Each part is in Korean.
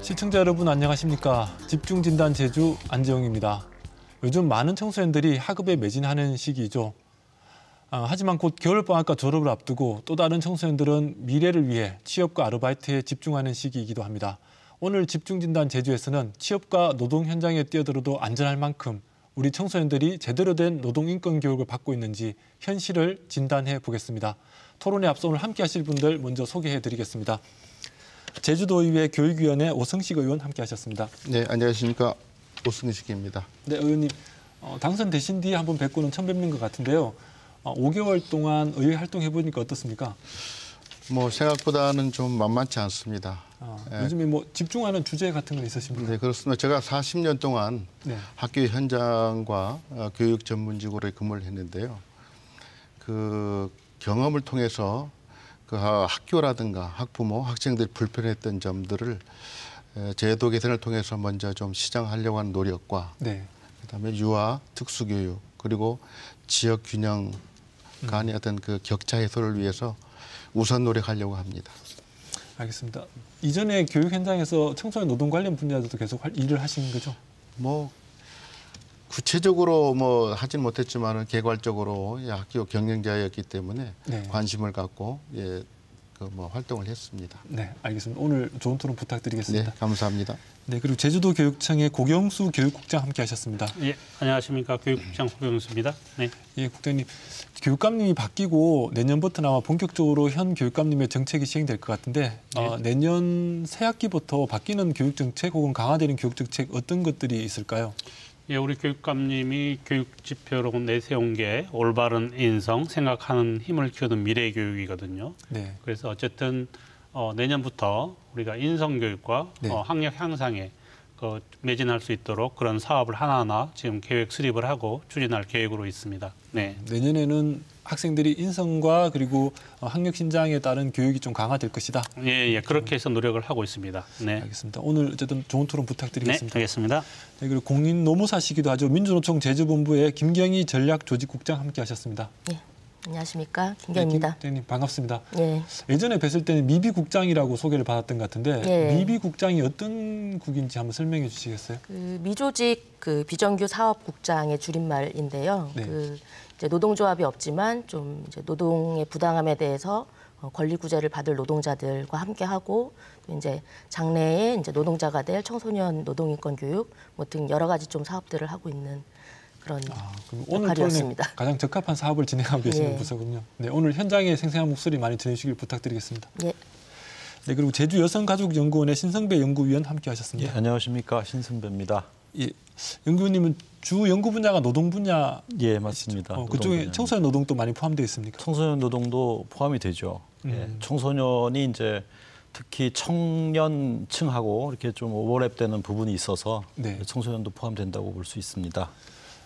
시청자 여러분 안녕하십니까? 집중진단 제주 안재홍입니다. 요즘 많은 청소년들이 학업에 매진하는 시기이죠. 하지만 곧 겨울방학과 졸업을 앞두고 또 다른 청소년들은 미래를 위해 취업과 아르바이트에 집중하는 시기이기도 합니다. 오늘 집중진단 제주에서는 취업과 노동 현장에 뛰어들어도 안전할 만큼 우리 청소년들이 제대로 된 노동인권 교육을 받고 있는지 현실을 진단해 보겠습니다. 토론에 앞서 오늘 함께 하실 분들 먼저 소개해 드리겠습니다. 제주도의회 교육위원회 오승식 의원 함께하셨습니다. 네, 안녕하십니까. 오승식입니다. 네, 의원님 당선되신 뒤에 한번 뵙고는 처음 뵙는 것 같은데요. 5개월 동안 의회 활동해 보니까 어떻습니까? 생각보다는 좀 만만치 않습니다. 요즘에 집중하는 주제 같은 건 있으십니까? 네, 그렇습니다. 제가 40년 동안 학교 현장과 교육 전문직으로 근무를 했는데요. 그 경험을 통해서 그 학교라든가 학부모, 학생들이 불편했던 점들을 제도 개선을 통해서 먼저 좀 시정하려고 하는 노력과 그다음에 유아, 특수교육, 그리고 지역 균형 간의 어떤 그 격차 해소를 위해서 우선 노력하려고 합니다. 알겠습니다. 이전에 교육 현장에서 청소년 노동 관련 분야에서도 계속 일을 하시는 거죠? 구체적으로 하진 못했지만은 개괄적으로 학교 경영자였기 때문에 관심을 갖고 활동을 했습니다. 네, 알겠습니다. 오늘 좋은 토론 부탁드리겠습니다. 네, 감사합니다. 네, 그리고 제주도 교육청의 고경수 교육국장 함께하셨습니다. 예, 안녕하십니까. 교육국장 고경수입니다. 네. 예, 국장님, 교육감님이 바뀌고 내년부터 아마 본격적으로 현 교육감님의 정책이 시행될 것 같은데 내년 새 학기부터 바뀌는 교육 정책 혹은 강화되는 교육 정책 어떤 것들이 있을까요? 예, 우리 교육감님이 교육 지표로 내세운 게 올바른 인성, 생각하는 힘을 키우는 미래 교육이거든요. 네. 그래서 어쨌든 내년부터 우리가 인성 교육과 학력 향상에 매진할 수 있도록 그런 사업을 하나하나 지금 계획 수립을 하고 추진할 계획으로 있습니다. 네. 내년에는 학생들이 인성과 그리고 학력 신장에 따른 교육이 좀 강화될 것이다. 예, 그렇게 해서 노력을 하고 있습니다. 네. 알겠습니다. 오늘 어쨌든 좋은 토론 부탁드리겠습니다. 네, 알겠습니다. 네, 그리고 공인노무사시기도 하죠. 민주노총 제주본부의 김경희 전략조직국장 함께하셨습니다. 네, 안녕하십니까. 김경희입니다. 네, 반갑습니다. 네. 예전에 뵀을 때는 미비국장이라고 소개를 받았던 것 같은데 미비국장이 어떤 국인지 한번 설명해 주시겠어요? 미조직 비정규 사업국장의 줄임말인데요. 이제 노동조합이 없지만 좀 이제 노동의 부당함에 대해서 권리 구제를 받을 노동자들과 함께하고 또 이제 장래에 이제 노동자가 될 청소년 노동인권 교육 등 여러 가지 좀 사업들을 하고 있는 그런 오늘 역할이었습니다. 가장 적합한 사업을 진행하고 계시는 부서군요. 네, 오늘 현장의 생생한 목소리 많이 전해주시길 부탁드리겠습니다. 네, 그리고 제주 여성가족연구원의 신성배 연구위원 함께하셨습니다. 예, 안녕하십니까. 신성배입니다. 예, 연구위원님은 주 연구 분야가 노동 분야. 예, 맞습니다. 그쪽에 청소년 노동도 많이 포함되어 있습니까? 청소년 노동도 포함이 되죠. 예, 청소년이 이제 특히 청년층하고 이렇게 좀 오버랩되는 부분이 있어서 청소년도 포함된다고 볼 수 있습니다.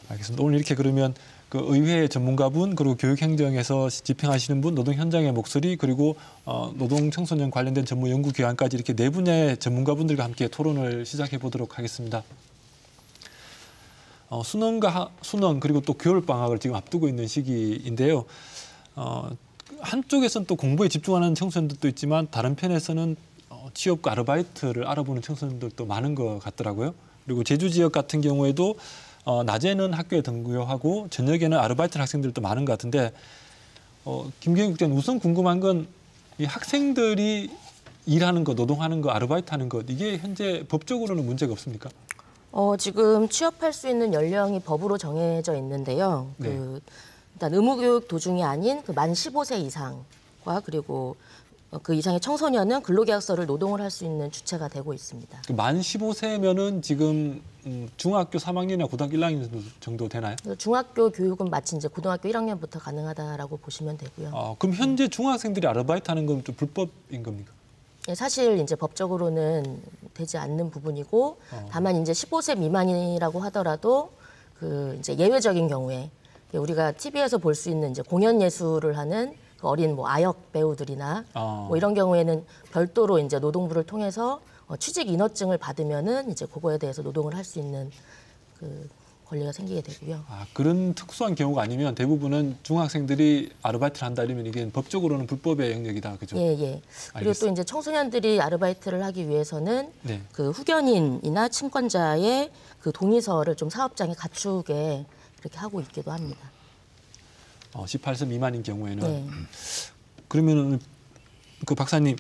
알겠습니다. 오늘 이렇게 그러면 그 의회 전문가분 그리고 교육행정에서 집행하시는 분, 노동 현장의 목소리 그리고 노동 청소년 관련된 전문 연구 기관까지 이렇게 네 분야의 전문가분들과 함께 토론을 시작해 보도록 하겠습니다. 수능 그리고 또 겨울 방학을 지금 앞두고 있는 시기인데요. 한쪽에서는 또 공부에 집중하는 청소년들도 있지만 다른 편에서는 취업과 아르바이트를 알아보는 청소년들도 많은 것 같더라고요. 그리고 제주 지역 같은 경우에도 낮에는 학교에 등교하고 저녁에는 아르바이트 학생들도 많은 것 같은데 김경희 국장님 우선 궁금한 건 이 학생들이 일하는 것, 노동하는 것, 아르바이트하는 것 이게 현재 법적으로는 문제가 없습니까? 지금 취업할 수 있는 연령이 법으로 정해져 있는데요. 일단 의무교육 도중이 아닌 만 15세 이상과 그리고 그 이상의 청소년은 근로계약서를 노동을 할 수 있는 주체가 되고 있습니다. 만 15세면은 지금 중학교 3학년이나 고등학교 1학년 정도 되나요? 중학교 교육은 마치 이제 고등학교 1학년부터 가능하다라고 보시면 되고요. 그럼 현재 중학생들이 아르바이트하는 건 좀 불법인 겁니까? 사실 이제 법적으로는 되지 않는 부분이고 다만 이제 15세 미만이라고 하더라도 그 이제 예외적인 경우에 우리가 TV에서 볼 수 있는 이제 공연 예술을 하는 그 어린 뭐 아역 배우들이나 뭐 이런 경우에는 별도로 이제 노동부를 통해서 취직 인허증을 받으면은 이제 그거에 대해서 노동을 할 수 있는 그 권리가 생기게 되고요. 아, 그런 특수한 경우가 아니면 대부분은 중학생들이 아르바이트를 한다 이러면 이게 법적으로는 불법의 영역이다, 그죠? 예, 예. 그리고 또 이제 청소년들이 아르바이트를 하기 위해서는 네. 그 후견인이나 친권자의 그 동의서를 좀 사업장에 갖추게 이렇게 하고 있기도 합니다. 18세 미만인 경우에는. 네. 그러면은 그 박사님,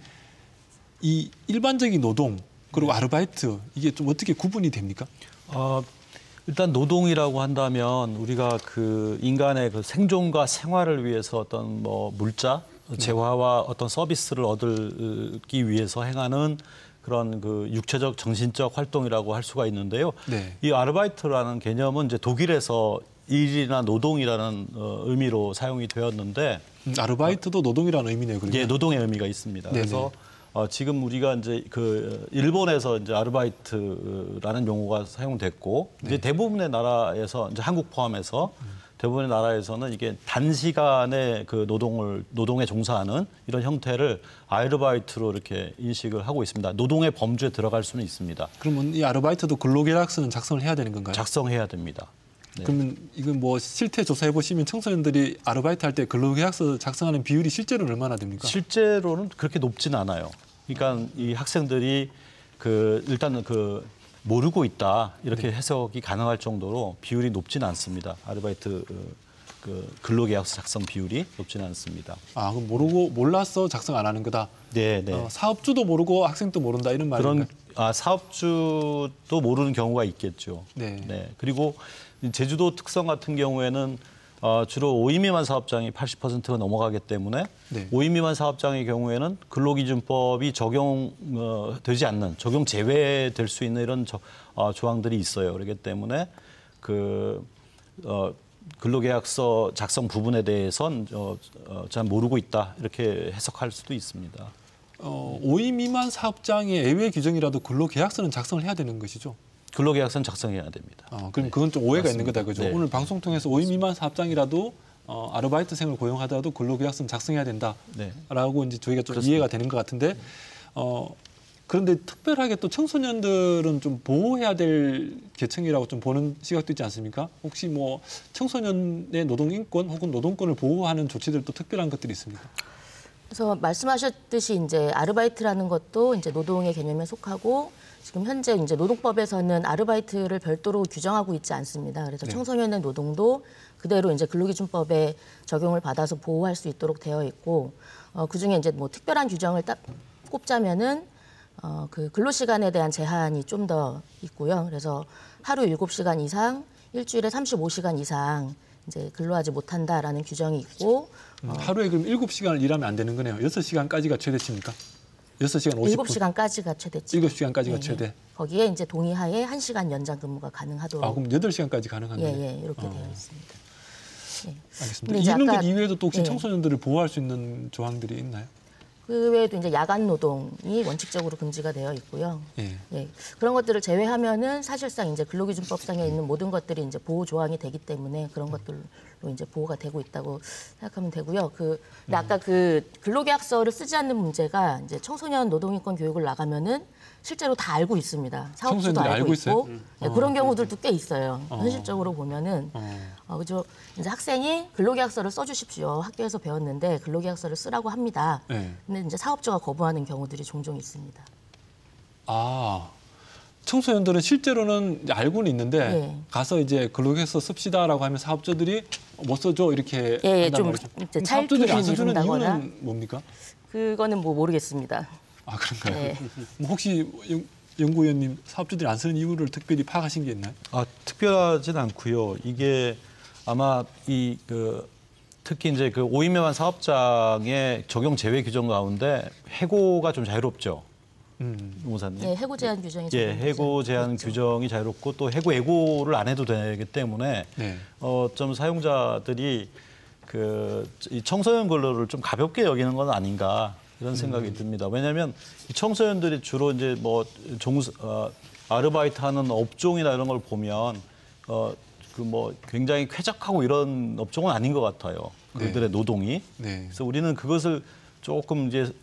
이 일반적인 노동 그리고 아르바이트 이게 좀 어떻게 구분이 됩니까? 일단 노동이라고 한다면 우리가 그 인간의 그 생존과 생활을 위해서 어떤 뭐 물자, 재화와 어떤 서비스를 얻기 위해서 행하는 그런 그 육체적, 정신적 활동이라고 할 수가 있는데요. 네. 이 아르바이트라는 개념은 이제 독일에서 일이나 노동이라는 의미로 사용이 되었는데 아르바이트도 노동이라는 의미네요. 그러면. 예, 노동의 의미가 있습니다. 네네. 그래서 지금 우리가 이제 그 일본에서 이제 아르바이트라는 용어가 사용됐고 이제 대부분의 나라에서 이제 한국 포함해서 대부분의 나라에서는 이게 단시간에 그 노동에 종사하는 이런 형태를 아르바이트로 이렇게 인식을 하고 있습니다. 노동의 범주에 들어갈 수는 있습니다. 그러면 이 아르바이트도 근로계약서는 작성을 해야 되는 건가요? 작성해야 됩니다. 네. 그러면 이건 뭐 실태 조사해 보시면 청소년들이 아르바이트 할 때 근로계약서 작성하는 비율이 실제로는 얼마나 됩니까? 실제로는 그렇게 높지는 않아요. 그러니까 이 학생들이 그 일단은 그 모르고 있다 이렇게 해석이 가능할 정도로 비율이 높지는 않습니다. 아르바이트 그 근로계약서 작성 비율이 높지는 않습니다. 아, 그럼 몰라서 작성 안 하는 거다. 네, 네. 사업주도 모르고 학생도 모른다 이런 말인가요? 사업주도 모르는 경우가 있겠죠. 네. 네. 그리고 제주도 특성 같은 경우에는 주로 5인 미만 사업장이 80%가 넘어가기 때문에 네. 5인 미만 사업장의 경우에는 근로기준법이 적용되지 않는, 적용 제외될 수 있는 이런 조항들이 있어요. 그렇기 때문에 근로계약서 작성 부분에 대해선 잘 모르고 있다 이렇게 해석할 수도 있습니다. 5인 미만 사업장의 예외 규정이라도 근로계약서는 작성을 해야 되는 것이죠? 근로계약서는 작성해야 됩니다. 그럼 그건 좀 오해가 맞습니다. 있는 거다, 그죠? 네. 오늘 방송 통해서 5인 미만 사업장이라도 아르바이트생을 고용하더라도 근로계약서는 작성해야 된다라고 네. 이제 저희가 좀 그렇습니다. 이해가 되는 것 같은데 그런데 특별하게 또 청소년들은 좀 보호해야 될 계층이라고 좀 보는 시각도 있지 않습니까? 혹시 뭐 청소년의 노동 인권 혹은 노동권을 보호하는 조치들도 특별한 것들이 있습니까? 그래서 말씀하셨듯이 이제 아르바이트라는 것도 이제 노동의 개념에 속하고 지금 현재 이제 노동법에서는 아르바이트를 별도로 규정하고 있지 않습니다. 그래서 네. 청소년의 노동도 그대로 이제 근로기준법에 적용을 받아서 보호할 수 있도록 되어 있고 그중에 이제 뭐 특별한 규정을 딱 꼽자면은 그 근로시간에 대한 제한이 좀 더 있고요. 그래서 하루 7시간 이상, 일주일에 35시간 이상 이제 근로하지 못한다라는 규정이 있고 하루에 그럼 7시간을 일하면 안 되는 거네요. 6시간까지가 최대치입니까? 6시간 50분. 7시간까지가 최대치. 7시간까지가 네, 최대. 네. 거기에 이제 동의하에 1시간 연장 근무가 가능하도록. 그럼 8시간까지 가능한 거예요? 예, 이렇게 되어 있습니다. 예. 알겠습니다. 이제 이런 것 아까- 이외에도 또 혹시 예. 청소년들을 보호할 수 있는 조항들이 있나요? 그 외에도 이제 야간 노동이 원칙적으로 금지가 되어 있고요. 예. 예. 그런 것들을 제외하면은 사실상 이제 근로기준법상에 있는 모든 것들이 이제 보호 조항이 되기 때문에 그런 것들로 이제 보호가 되고 있다고 생각하면 되고요. 근데 아까 그 근로계약서를 쓰지 않는 문제가 이제 청소년 노동인권 교육을 나가면은 실제로 다 알고 있습니다. 사업주도 청소년들이 알고 있어요? 있고 예, 그런 경우들도 꽤 있어요. 현실적으로 보면은 그죠. 이제 학생이 근로계약서를 써주십시오. 학교에서 배웠는데 근로계약서를 쓰라고 합니다. 네. 근데 이제 사업주가 거부하는 경우들이 종종 있습니다. 청소년들은 실제로는 알고는 있는데 예. 가서 이제 근로계약서 씁시다라고 하면 사업자들이 못 써줘 이렇게 예, 한단 좀 말이죠. 이제 사업자들이 안 차일피일 써주는 이룬다거나. 이유는 뭡니까? 그거는 뭐 모르겠습니다. 그런가요? 네. 뭐 혹시 연구위원님 사업주들이 안 쓰는 이유를 특별히 파악하신 게 있나요? 특별하진 않고요. 이게 아마 특히 이제 그 5인 미만 사업장의 적용 제외 규정 가운데 해고가 좀 자유롭죠. 노무사님. 네, 해고 제한 규정이 예, 해고 제한 있죠. 규정이 자유롭고 또 예고를 안 해도 되기 때문에 네. 좀 사용자들이 이 청소년 근로를 좀 가볍게 여기는 건 아닌가 이런 생각이 듭니다. 왜냐하면 이 청소년들이 주로 이제 뭐 아르바이트하는 업종이나 이런 걸 보면 그 뭐 굉장히 쾌적하고 이런 업종은 아닌 것 같아요. 그들의 노동이. 그래서 우리는 그것을 조금 이제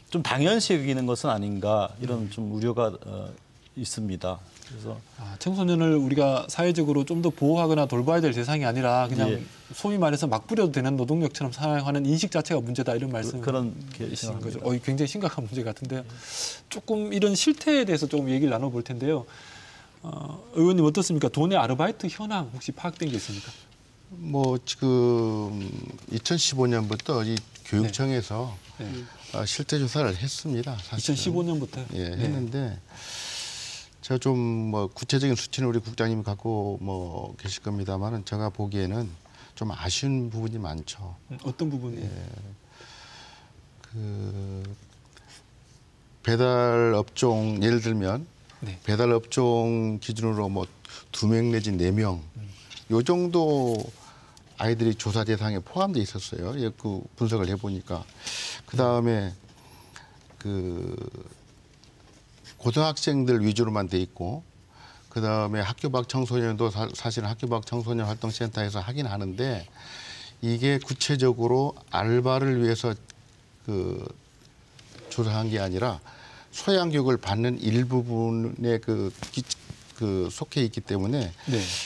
좀 당연시 여기는 것은 아닌가 이런 좀 우려가 있습니다. 그래서 청소년을 우리가 사회적으로 좀 더 보호하거나 돌봐야 될 대상이 아니라 그냥 소위 말해서 막 부려도 되는 노동력처럼 사용하는 인식 자체가 문제다 이런 말씀이신 거죠. 굉장히 심각한 문제 같은데요. 조금 이런 실태에 대해서 조금 얘기를 나눠볼 텐데요. 의원님 어떻습니까? 도내 아르바이트 현황 혹시 파악된 게 있습니까? 뭐 지금 2015년부터 이 교육청에서 실태 조사를 했습니다. 사실은. 2015년부터 했는데 제가 좀 뭐 구체적인 수치는 우리 국장님이 갖고 뭐 계실 겁니다만은 제가 보기에는 좀 아쉬운 부분이 많죠. 어떤 부분이에요? 그 배달 업종 예를 들면 배달 업종 기준으로 뭐 2명 내지 4명 요 정도 아이들이 조사 대상에 포함돼 있었어요. 그 분석을 해보니까 그 다음에 그 고등학생들 위주로만 돼 있고 그 다음에 학교 밖 청소년도 사실은 학교 밖 청소년 활동센터에서 하긴 하는데 이게 구체적으로 알바를 위해서 그 조사한 게 아니라 소양 교육을 받는 일부분에 그 속해 있기 때문에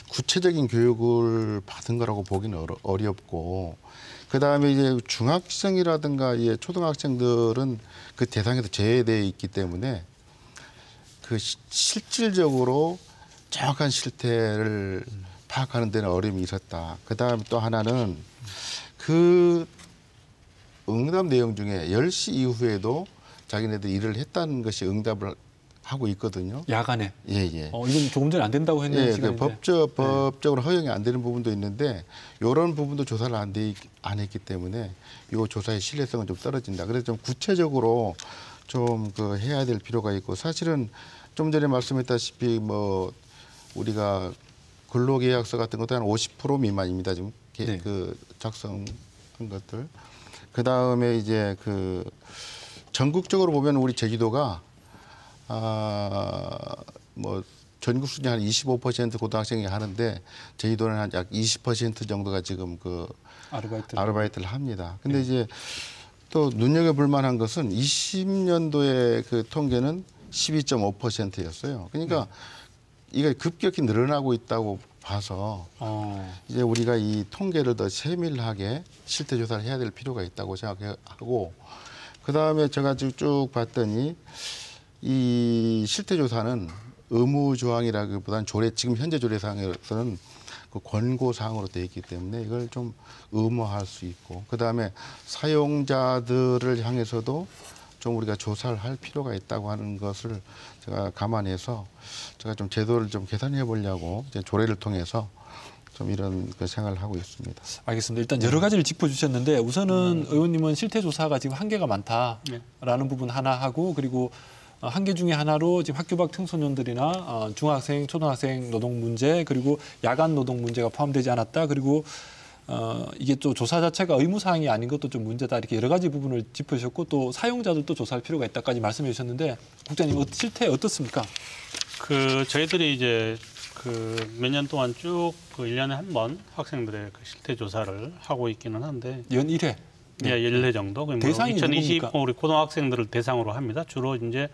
구체적인 교육을 받은 거라고 보기는 어렵고 그 다음에 이제 중학생이라든가 초등학생들은 그 대상에서 제외되어 있기 때문에 그 실질적으로 정확한 실태를 파악하는 데는 어려움이 있었다. 그 다음 또 하나는 그 응답 내용 중에 10시 이후에도 자기네들 일을 했다는 것이 응답을 하고 있거든요. 야간에? 예. 이건 조금 전에 안 된다고 했는데. 그 법적으로 허용이 안 되는 부분도 있는데 이런 부분도 조사를 안 했기 때문에 이 조사의 신뢰성은 좀 떨어진다. 그래서 좀 구체적으로 좀 해야 될 필요가 있고 사실은 좀 전에 말씀했다시피 뭐 우리가 근로계약서 같은 것도 한 50% 미만입니다. 지금 그 작성한 것들. 그 다음에 이제 전국적으로 보면 우리 제주도가 뭐 전국 수준 한 25% 고등학생이 하는데 제주도는 한 약 20% 정도가 지금 아르바이트를 합니다. 근데 이제 또 눈여겨볼 만한 것은 20년도에 그 통계는 12.5%였어요. 그러니까 이게 급격히 늘어나고 있다고 봐서 이제 우리가 이 통계를 더 세밀하게 실태 조사를 해야 될 필요가 있다고 생각하고 그다음에 제가 쭉 봤더니 이 실태 조사는 의무 조항이라기보다는 지금 현재 조례상에서는 그 권고 사항으로 되어 있기 때문에 이걸 좀 의무화할 수 있고 그다음에 사용자들을 향해서도 좀 우리가 조사를 할 필요가 있다고 하는 것을 제가 감안해서 제가 좀 제도를 좀 개선해 보려고 이제 조례를 통해서 좀 이런 생각을 하고 있습니다. 알겠습니다. 일단 여러 가지를 짚어주셨는데 우선은 의원님은 실태 조사가 지금 한계가 많다라는 부분 하나 하고 그리고 한계 중에 하나로 지금 학교 밖 청소년들이나 중학생, 초등학생 노동 문제 그리고 야간 노동 문제가 포함되지 않았다. 그리고 이게 또 조사 자체가 의무 사항이 아닌 것도 좀 문제다. 이렇게 여러 가지 부분을 짚으셨고 또 사용자들도 조사할 필요가 있다까지 말씀해 주셨는데 국장님 실태 어떻습니까? 저희들이 이제 몇 년 동안 쭉 1년에 한 번 학생들의 실태 조사를 하고 있기는 한데 연 1회. 네, 1회 정도. 대상이 2020 우리 고등학생들을 대상으로 합니다. 주로 이제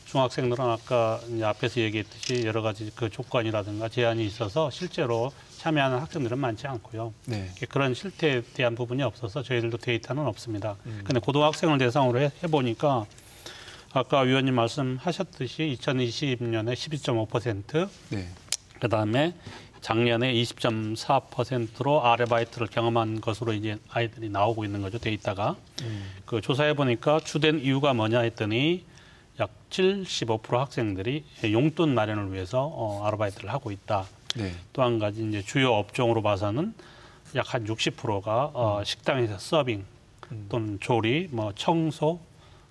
중학생들은 아까 이제 앞에서 얘기했듯이 여러 가지 조건이라든가 제한이 있어서 실제로 참여하는 학생들은 많지 않고요. 그런 실태에 대한 부분이 없어서 저희들도 데이터는 없습니다. 근데 고등학생을 대상으로 해보니까 아까 위원님 말씀하셨듯이 2020년에 12.5%, 그다음에 작년에 20.4%로 아르바이트를 경험한 것으로 이제 아이들이 나오고 있는 거죠, 데이터가. 조사해 보니까 주된 이유가 뭐냐 했더니 약 75% 학생들이 용돈 마련을 위해서 아르바이트를 하고 있다. 또 한 가지 이제 주요 업종으로 봐서는 약 한 60%가 식당에서 서빙 또는 조리, 뭐 청소,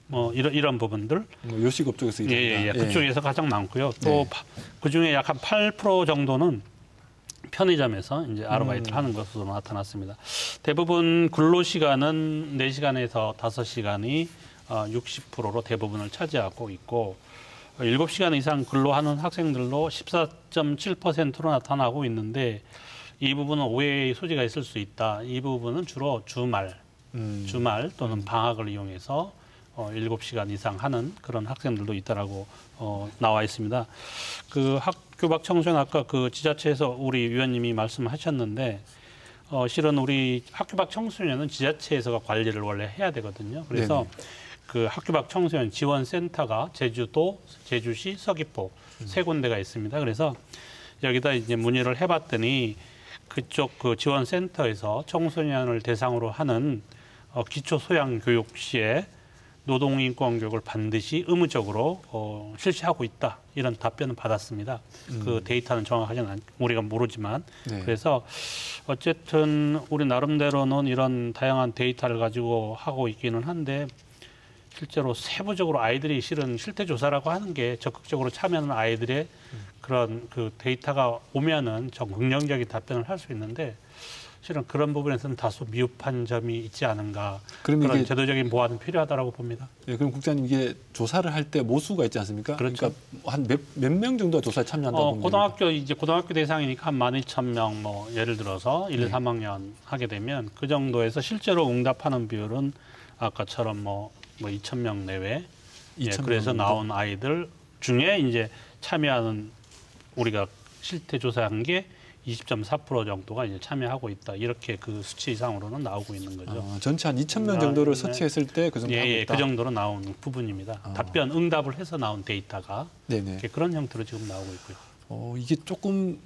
뭐 이런 부분들. 요식업 쪽에서 일합니다. 그쪽에서 가장 많고요. 또 그중에 약 한 8% 정도는 편의점에서 이제 아르바이트를 하는 것으로 나타났습니다. 대부분 근로시간은 4시간에서 5시간이 60%로 대부분을 차지하고 있고 7시간 이상 근로하는 학생들로 14.7%로 나타나고 있는데 이 부분은 오해의 소지가 있을 수 있다. 이 부분은 주로 주말 또는 방학을 이용해서 7시간 이상 하는 그런 학생들도 있다라고 나와 있습니다. 그 학교 밖 청소년 아까 그 지자체에서 우리 위원님이 말씀하셨는데 실은 우리 학교 밖 청소년은 지자체에서가 관리를 원래 해야 되거든요. 그래서 네네. 그 학교 밖 청소년 지원센터가 제주도, 제주시, 서귀포 세 군데가 있습니다. 그래서 여기다 이제 문의를 해봤더니 그쪽 그 지원센터에서 청소년을 대상으로 하는 기초 소양 교육 시에 노동인권 교육을 반드시 의무적으로 실시하고 있다. 이런 답변을 받았습니다. 그 데이터는 정확하지는 우리가 모르지만 네. 그래서 어쨌든 우리 나름대로는 이런 다양한 데이터를 가지고 하고 있기는 한데 실제로 세부적으로 아이들이 실은 실태 조사라고 하는 게 적극적으로 참여하는 아이들의 그런 그 데이터가 오면은 좀 긍정적인 답변을 할 수 있는데 실은 그런 부분에서는 다소 미흡한 점이 있지 않은가. 그런 이게 제도적인 보완은 필요하다라고 봅니다. 네, 그럼 국장님 이게 조사를 할 때 모수가 있지 않습니까? 그렇죠. 그러니까 한 몇 명 정도가 조사에 참여한다고 보면 고등학교 대상이니까 한 12,000명 뭐 예를 들어서 1, 3학년 하게 되면 그 정도에서 실제로 응답하는 비율은 아까처럼 뭐 2,000명 내외. 2,000명 그래서 정도? 나온 아이들 중에 이제 참여하는 우리가 실태 조사한 게 20.4% 정도가 이제 참여하고 있다. 이렇게 그 수치 이상으로는 나오고 있는 거죠. 전체 한 2,000명 정도를 서치했을 때 그 정도 하고 있다. 그 정도로 나온 부분입니다. 답변, 응답을 해서 나온 데이터가 그런 형태로 지금 나오고 있고요. 이게 조금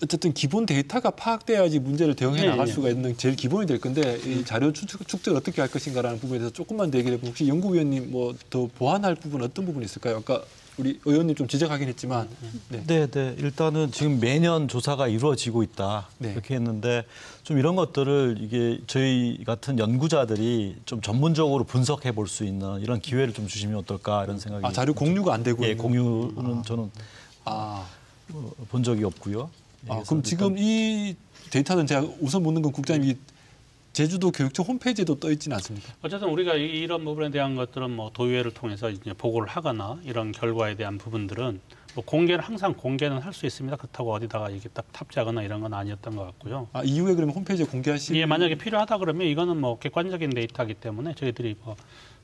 어쨌든 기본 데이터가 파악돼야지 문제를 대응해 나갈 수가 있는 제일 기본이 될 건데 이 자료 축적을 어떻게 할 것인가라는 부분에 대해서 조금만 더 얘기를 해보면 혹시 연구위원님 뭐 더 보완할 부분 어떤 부분이 있을까요? 아까 우리 의원님 좀 지적하긴 했지만. 네. 일단은 지금 매년 조사가 이루어지고 있다. 이렇게 했는데 좀 이런 것들을 이게 저희 같은 연구자들이 좀 전문적으로 분석해 볼 수 있는 이런 기회를 좀 주시면 어떨까 이런 생각이. 자료 공유가 안 되고. 예, 공유는 저는 본 적이 없고요. 그럼 지금 이 데이터는 제가 우선 묻는 건 국장님이 제주도 교육청 홈페이지에도 떠 있지는 않습니까? 어쨌든 우리가 이런 부분에 대한 것들은 뭐 도의회를 통해서 이제 보고를 하거나 이런 결과에 대한 부분들은 뭐 항상 공개는 할 수 있습니다. 그렇다고 어디다가 이게 딱 탑재하거나 이런 건 아니었던 것 같고요. 이후에 그러면 홈페이지에 공개하시면? 예, 만약에 필요하다 그러면 이거는 뭐 객관적인 데이터이기 때문에 저희들이 뭐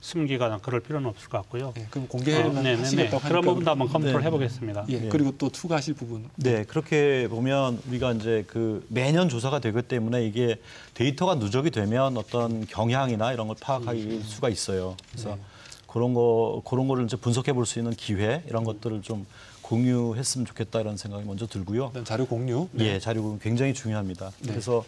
숨기거나 그럴 필요는 없을 것 같고요. 그럼 공개만 하시겠다고 하니까 그런 부분도 한번 검토를 해보겠습니다. 그리고 또 추가하실 부분. 네, 그렇게 보면 우리가 이제 그 매년 조사가 되기 때문에 이게 데이터가 누적이 되면 어떤 경향이나 이런 걸 파악할 수가 있어요. 그래서 그런 거를 이제 분석해 볼 수 있는 기회 이런 것들을 좀 공유했으면 좋겠다라는 생각이 먼저 들고요. 일단 자료 공유. 예, 자료 공유 굉장히 중요합니다. 그래서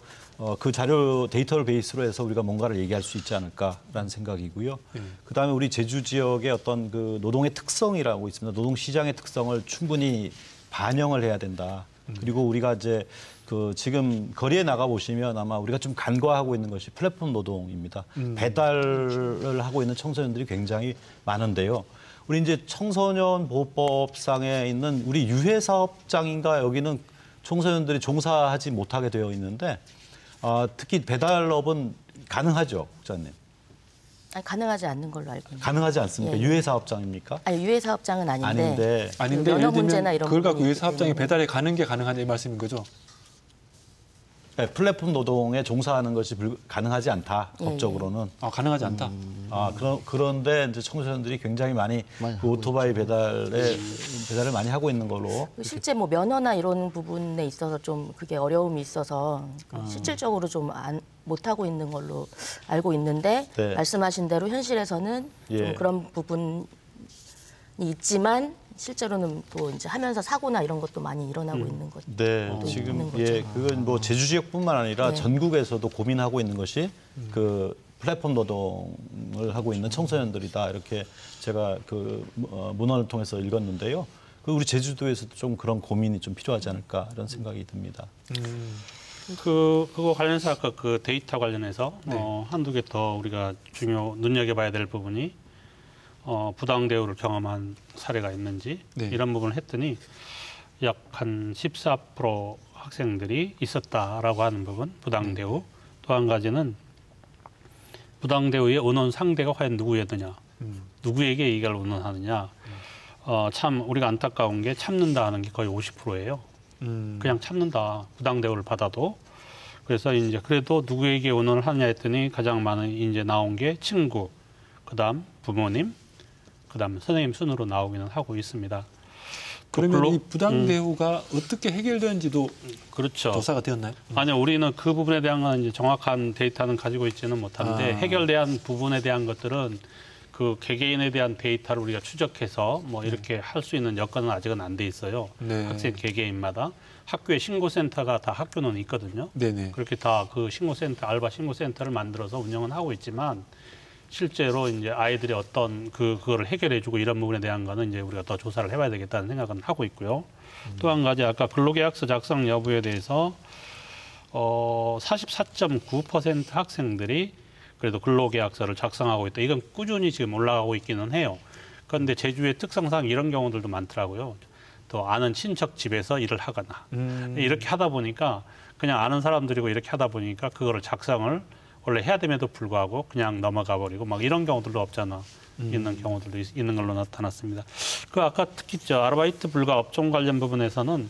그 자료 데이터를 베이스로 해서 우리가 뭔가를 얘기할 수 있지 않을까라는 생각이고요. 그다음에 우리 제주 지역의 어떤 그 노동의 특성이라고 있습니다. 노동 시장의 특성을 충분히 반영을 해야 된다. 그리고 우리가 이제 그 지금 거리에 나가 보시면 아마 우리가 좀 간과하고 있는 것이 플랫폼 노동입니다. 배달을 하고 있는 청소년들이 굉장히 많은데요. 우리 이제 청소년 보호법상에 있는 우리 유해 사업장인가 여기는 청소년들이 종사하지 못하게 되어 있는데 특히 배달업은 가능하죠, 국장님? 가능하지 않는 걸로 알고 있습니다. 가능하지 않습니까? 유해 사업장입니까? 아니, 유해 사업장은 아닌데 면허 문제나 이런 그걸 갖고 유해 사업장에 배달에 가는 게 가능하냐 이 말씀인 거죠? 네, 플랫폼 노동에 종사하는 것이 가능하지 않다. 법적으로는. 가능하지 않다. 그런데 이제 청소년들이 굉장히 많이 그 오토바이 배달을 많이 하고 있는 걸로. 실제 뭐 면허나 이런 부분에 있어서 좀 그게 어려움이 있어서 실질적으로 좀 못 하고 있는 걸로 알고 있는데 말씀하신 대로 현실에서는 좀 그런 부분이 있지만. 실제로는 또 이제 하면서 사고나 이런 것도 많이 일어나고 있는 거죠. 네, 지금 그건 뭐 제주 지역뿐만 아니라 전국에서도 고민하고 있는 것이 그 플랫폼 노동을 하고 있는 청소년들이다 이렇게 제가 그 문헌을 통해서 읽었는데요. 그 우리 제주도에서도 좀 그런 고민이 좀 필요하지 않을까 이런 생각이 듭니다. 그거 관련해서 아까 그 데이터 관련해서 한두 개 더 우리가 눈여겨봐야 될 부분이. 부당 대우를 경험한 사례가 있는지 이런 부분을 했더니 약 한 14% 학생들이 있었다라고 하는 부분, 부당 대우. 또 한 가지는 부당 대우의 의논 상대가 과연 누구였느냐, 누구에게 이걸 의논하느냐. 참 우리가 안타까운 게 참는다 하는 게 거의 50%예요. 그냥 참는다. 부당 대우를 받아도. 그래서 이제 그래도 누구에게 의논을 하느냐 했더니 가장 많은 이제 나온 게 친구, 그다음 부모님, 그다음 선생님 순으로 나오기는 하고 있습니다. 그러면 이 부당 대우가 어떻게 해결되는지도 그렇죠. 조사가 되었나요? 아니요, 우리는 그 부분에 대한 건 이제 정확한 데이터는 가지고 있지는 못한데 해결된 부분에 대한 것들은 그 개개인에 대한 데이터를 우리가 추적해서 뭐 이렇게 할 수 있는 여건은 아직은 안 돼 있어요. 네. 학생 개개인마다 학교에 신고센터가 다 학교는 있거든요. 네네. 그렇게 다 그 신고센터, 알바 신고센터를 만들어서 운영은 하고 있지만 실제로 이제 아이들이 어떤 그거를 해결해주고 이런 부분에 대한 거는 이제 우리가 더 조사를 해봐야 되겠다는 생각은 하고 있고요. 또 한 가지 아까 근로계약서 작성 여부에 대해서 44.9% 학생들이 그래도 근로계약서를 작성하고 있다. 이건 꾸준히 지금 올라가고 있기는 해요. 그런데 제주의 특성상 이런 경우들도 많더라고요. 또 아는 친척 집에서 일을 하거나 이렇게 하다 보니까 그냥 아는 사람들이고 이렇게 하다 보니까 그거를 작성을 원래 해야 됨에도 불구하고 그냥 넘어가 버리고 막 이런 경우들도 없잖아. 있는 경우들도 있는 걸로 나타났습니다. 그 아까 특히 저 아르바이트 불가 업종 관련 부분에서는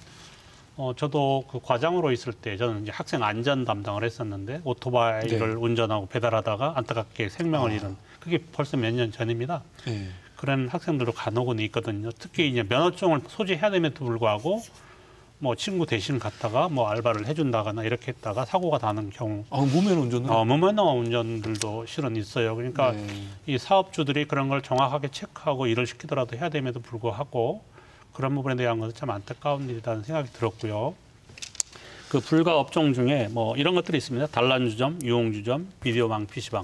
저도 그 과장으로 있을 때 저는 이제 학생 안전 담당을 했었는데 오토바이를 운전하고 배달하다가 안타깝게 생명을 잃은 그게 벌써 몇 년 전입니다. 그런 학생들도 간혹은 있거든요. 특히 이제 면허증을 소지해야 됨에도 불구하고 뭐 친구 대신 갔다가 뭐 알바를 해준다거나 이렇게 했다가 사고가 나는 경우. 무면허 운전은? 무면허 운전들도 실은 있어요. 그러니까 이 사업주들이 그런 걸 정확하게 체크하고 일을 시키더라도 해야 됨에도 불구하고 그런 부분에 대한 것은 참 안타까운 일이라는 생각이 들었고요. 그 불가 업종 중에 뭐 이런 것들이 있습니다. 단란주점, 유흥주점, 비디오방, PC방,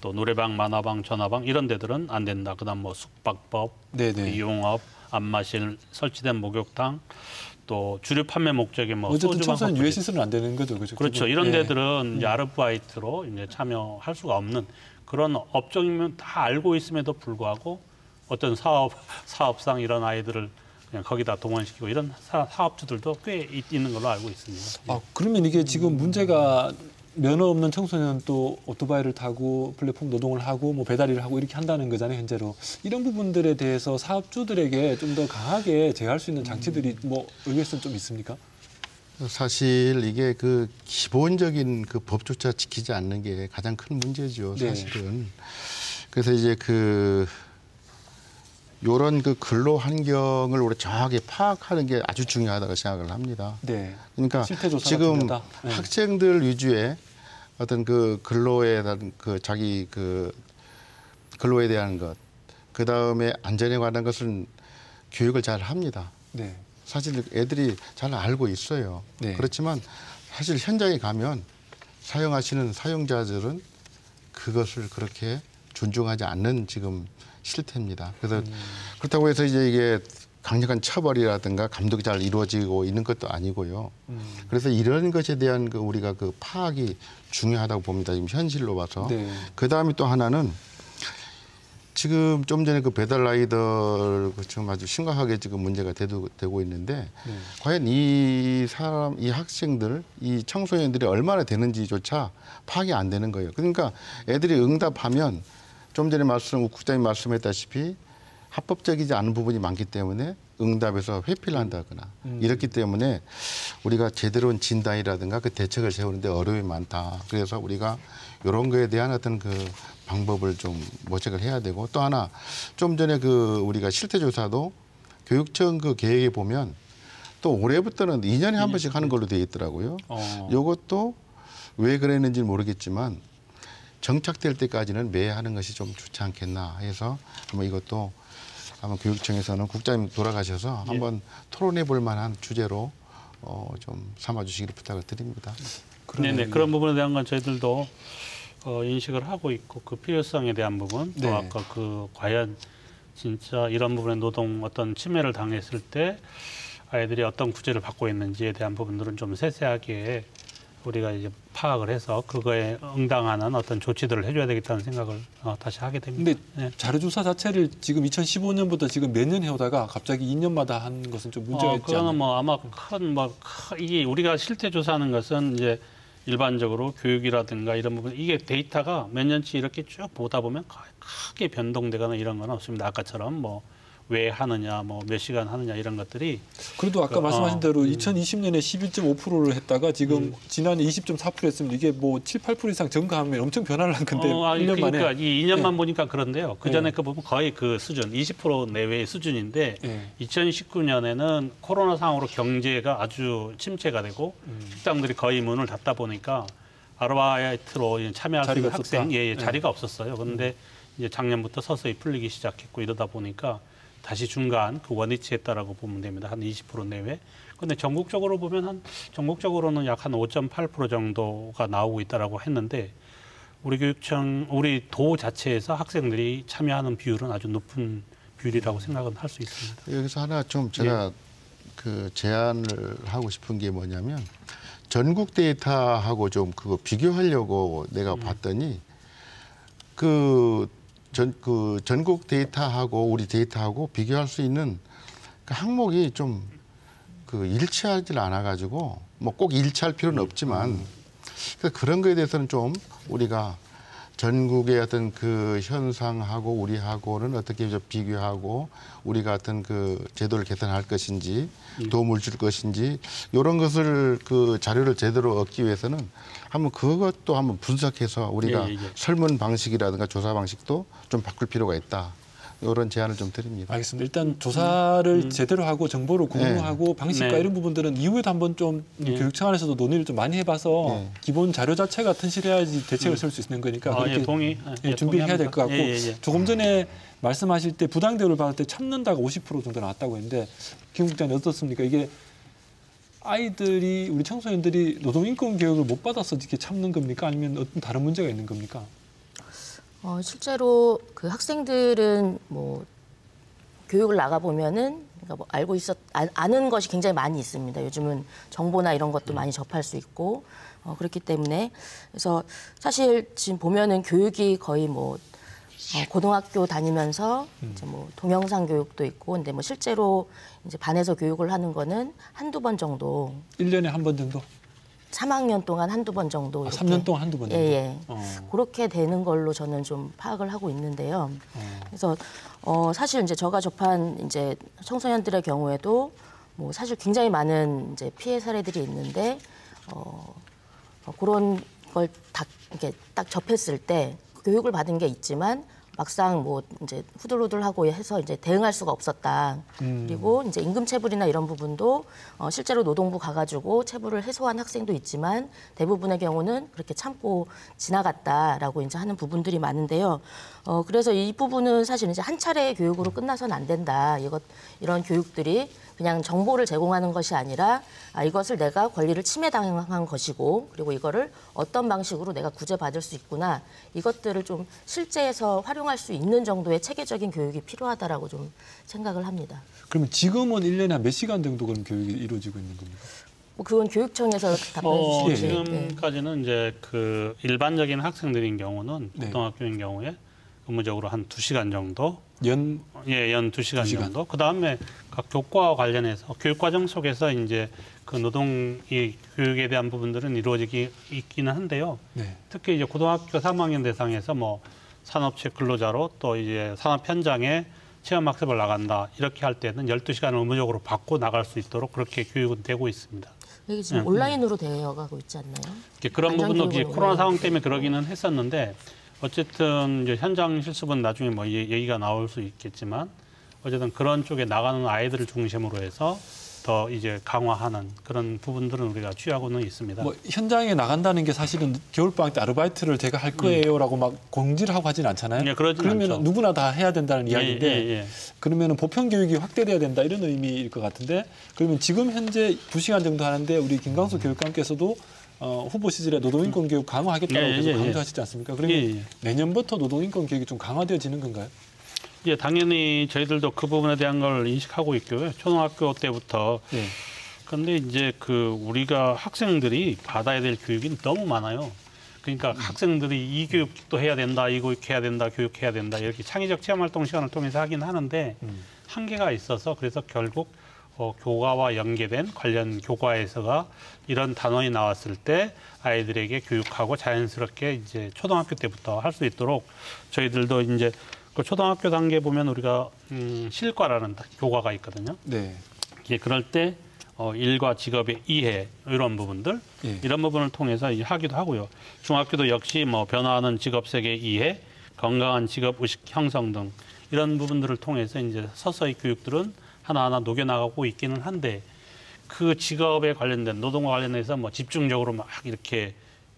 또 노래방, 만화방, 전화방 이런 데들은 안 된다. 그다음 뭐 숙박법, 유흥업, 안마실, 설치된 목욕탕, 또 주류 판매 목적의 뭐 어쨌든 소주방, 청소년 유해 시설은 안 되는 거죠, 그죠? 그렇죠. 이런 데들은 이제 아르바이트로 이제 참여할 수가 없는 그런 업종이면 다 알고 있음에도 불구하고 어떤 사업상 이런 아이들을 그냥 거기다 동원시키고 이런 사업주들도 꽤 있는 걸로 알고 있습니다. 그러면 이게 지금 문제가 면허 없는 청소년 또 오토바이를 타고 플랫폼 노동을 하고 뭐 배달 일을 하고 이렇게 한다는 거잖아요, 현재로. 이런 부분들에 대해서 사업주들에게 좀 더 강하게 제어할 수 있는 장치들이 뭐 의회에서는 좀 있습니까? 사실 이게 그 기본적인 그 법조차 지키지 않는 게 가장 큰 문제죠, 사실은. 그래서 이제 요런 그 근로 환경을 우리 정확하게 파악하는 게 아주 중요하다고 생각을 합니다. 그러니까 지금 학생들 위주의 어떤 그 근로에 대한 그 자기 그 근로에 대한 것, 그 다음에 안전에 관한 것은 교육을 잘 합니다. 사실 애들이 잘 알고 있어요. 그렇지만 사실 현장에 가면 사용하시는 사용자들은 그것을 그렇게 존중하지 않는 지금 실태입니다. 그래서 그렇다고 해서 이제 이게 강력한 처벌이라든가 감독이 잘 이루어지고 있는 것도 아니고요. 그래서 이런 것에 대한 그 우리가 그 파악이 중요하다고 봅니다. 지금 현실로 봐서. 그 다음에 또 하나는 지금 좀 전에 그 배달 라이더 지금 아주 심각하게 지금 문제가 되고 있는데 과연 이 학생들, 이 청소년들이 얼마나 되는지조차 파악이 안 되는 거예요. 그러니까 애들이 응답하면 좀 전에 우 국장님 말씀했다시피 합법적이지 않은 부분이 많기 때문에 응답에서 회피를 한다거나 이렇기 때문에 우리가 제대로 온 진단이라든가 그 대책을 세우는데 어려움이 많다. 그래서 우리가 이런 거에 대한 어떤 그 방법을 좀 모색을 해야 되고 또 하나 좀 전에 그 우리가 실태조사도 교육청 그 계획에 보면 또 올해부터는 2년에 한 번씩 하는 걸로 되어 있더라고요. 이것도 왜 그랬는지 모르겠지만 정착될 때까지는 매해 하는 것이 좀 좋지 않겠나 해서 한번 이것도 아마 교육청에서는 국장님 돌아가셔서 한번 토론해 볼 만한 주제로 좀 삼아주시기를 부탁을 드립니다. 네네, 그런 부분에 대한 건 저희들도 인식을 하고 있고 그 필요성에 대한 부분 또 아까 그 과연 진짜 이런 부분에 노동 어떤 침해를 당했을 때 아이들이 어떤 구제를 받고 있는지에 대한 부분들은 좀 세세하게 우리가 이제 파악을 해서 그거에 응당하는 어떤 조치들을 해줘야 되겠다는 생각을 다시 하게 됩니다. 근데 자료조사 자체를 지금 2015년부터 지금 몇 년 해오다가 갑자기 2년마다 한 것은 좀 문제가 있지 않나요? 그거는 뭐 아마 이게 우리가 실태 조사하는 것은 이제 일반적으로 교육이라든가 이런 부분 이게 데이터가 몇 년치 이렇게 쭉 보다 보면 크게 변동되거나 이런 건 없습니다. 아까처럼 뭐 왜 하느냐, 뭐 몇 시간 하느냐 이런 것들이 그래도 아까 말씀하신 대로 2020년에 11.5%를 했다가 지금 지난해 20.4% 했으면 이게 뭐 7, 8% 이상 증가하면 엄청 변화를 한 건데 1년 만에. 그러니까 이 2년만 네. 보니까 그런데요. 그 전에 그 보면 거의 그 수준 20% 내외의 수준인데 2019년에는 코로나 상황으로 경제가 아주 침체가 되고 식당들이 거의 문을 닫다 보니까 아르바이트로 참여할 수 있는 학생 자리가 없었어요. 그런데 이제 작년부터 서서히 풀리기 시작했고 이러다 보니까 다시 중간 그 원위치했다라고 보면 됩니다. 한 20% 내외. 그런데 전국적으로 보면 전국적으로는 약 한 5.8% 정도가 나오고 있다라고 했는데 우리 교육청, 우리 도 자체에서 학생들이 참여하는 비율은 아주 높은 비율이라고 생각은 할 수 있습니다. 여기서 하나 좀 제가 그 제안을 하고 싶은 게 뭐냐면 전국 데이터하고 좀 그거 비교하려고 내가 봤더니 그 전국 데이터하고 우리 데이터하고 비교할 수 있는 그 항목이 좀 그 일치하지 않아 가지고 뭐 꼭 일치할 필요는 없지만 그런 거에 대해서는 좀 우리가 전국의 어떤 그 현상하고 우리하고는 어떻게 좀 비교하고 우리가 어떤 그 제도를 개선할 것인지 도움을 줄 것인지 이런 것을 그 자료를 제대로 얻기 위해서는 한번 그것도 한번 분석해서 우리가 설문 방식이라든가 조사 방식도 좀 바꿀 필요가 있다. 이런 제안을 좀 드립니다. 알겠습니다. 일단 조사를 제대로 하고 정보를 공유하고 방식과 이런 부분들은 이후에도 한번 좀 교육청 안에서도 논의를 좀 많이 해봐서 기본 자료 자체가 튼실해야지 대책을 세울 수 있는 거니까 그렇게 준비해야 될 것 같고 조금 전에 말씀하실 때 부당대우를 받을 때 참는다가 50% 정도 나왔다고 했는데 김 국장님 어떻습니까? 이게 아이들이 우리 청소년들이 노동인권 교육을 못 받아서 이렇게 참는 겁니까? 아니면 어떤 다른 문제가 있는 겁니까? 실제로 그 학생들은 뭐 교육을 나가 보면은 그러니까 뭐 아는 것이 굉장히 많이 있습니다. 요즘은 정보나 이런 것도 많이 접할 수 있고 그렇기 때문에 그래서 사실 지금 보면은 교육이 거의 뭐 고등학교 다니면서 이제 뭐 동영상 교육도 있고 근데 뭐 실제로 이제 반에서 교육을 하는 거는 한두 번 정도. 1년에 한 번 정도? 3학년 동안 한두 번 정도. 3년 동안 한두 번 정도? 예. 그렇게 되는 걸로 저는 좀 파악을 하고 있는데요. 그래서 사실 이제 제가 접한 이제 청소년들의 경우에도 뭐 사실 굉장히 많은 이제 피해 사례들이 있는데 그런 걸 이렇게 딱 접했을 때 교육을 받은 게 있지만 막상 뭐 이제 후들후들하고 해서 이제 대응할 수가 없었다. 그리고 이제 임금 체불이나 이런 부분도 실제로 노동부 가가지고 체불을 해소한 학생도 있지만 대부분의 경우는 그렇게 참고 지나갔다라고 이제 하는 부분들이 많은데요. 그래서 이 부분은 사실 이제 한 차례의 교육으로 끝나서는 안 된다. 이런 교육들이 그냥 정보를 제공하는 것이 아니라 이것을 내가 권리를 침해당한 것이고 그리고 이거를 어떤 방식으로 내가 구제받을 수 있구나. 이것들을 좀 실제에서 활용할 수 있는 정도의 체계적인 교육이 필요하다라고 좀 생각을 합니다. 그러면 지금은 1년에 한 몇 시간 정도 그런 교육이 이루어지고 있는 겁니까? 뭐 그건 교육청에서 답변해 주시죠. 지금까지는 이제 그 일반적인 학생들인 경우는 고등학교인 경우에 근무적으로 한 2시간 정도 연 2시간 정도. 그다음에 각 교과와 관련해서 교육과정 속에서 이제 그 노동 교육에 대한 부분들은 이루어지기 있기는 한데요. 특히 이제 고등학교 3학년 대상에서 뭐 산업체 근로자로 또 이제 산업 현장에 체험 학습을 나간다. 이렇게 할 때는 12시간을 의무적으로 받고 나갈 수 있도록 그렇게 교육은 되고 있습니다. 이게 지금 온라인으로 되어가고 있지 않나요? 그런 부분도 이제 코로나 상황 때문에 그러기는 했었는데 어쨌든 이제 현장 실습은 나중에 뭐 얘기가 나올 수 있겠지만 어쨌든 그런 쪽에 나가는 아이들을 중심으로 해서 더 이제 강화하는 그런 부분들은 우리가 취하고는 있습니다. 뭐 현장에 나간다는 게 사실은 겨울방학 때 아르바이트를 제가 할 거예요라고 막 공지를 하고 하진 않잖아요. 그러면 누구나 다 해야 된다는 이야기인데 그러면 보편 교육이 확대돼야 된다 이런 의미일 것 같은데 그러면 지금 현재 2시간 정도 하는데 우리 김광수 교육감께서도 후보 시절에 노동인권 교육 강화하겠다고 계속 강조하시지 않습니까? 그러면 내년부터 노동인권 교육이 좀 강화되어지는 건가요? 당연히 저희들도 그 부분에 대한 걸 인식하고 있고요. 초등학교 때부터. 그런데 이제 우리가 학생들이 받아야 될 교육이 너무 많아요. 그러니까 학생들이 이 교육도 해야 된다, 이 교육해야 된다, 교육해야 된다 이렇게 창의적 체험활동 시간을 통해서 하긴 하는데 한계가 있어서 그래서 결국 교과와 연계된 관련 교과에서가 이런 단원이 나왔을 때 아이들에게 교육하고 자연스럽게 이제 초등학교 때부터 할 수 있도록 저희들도 이제 그 초등학교 단계 보면 우리가 실과라는 교과가 있거든요. 네. 이게 그럴 때 일과 직업의 이해 이런 부분들 예. 이런 부분을 통해서 이제 하기도 하고요. 중학교도 역시 뭐 변화하는 직업 세계 이해, 건강한 직업 의식 형성 등 이런 부분들을 통해서 이제 서서히 교육들은 하나하나 녹여나가고 있기는 한데 그 직업에 관련된 노동과 관련해서 뭐 집중적으로 막 이렇게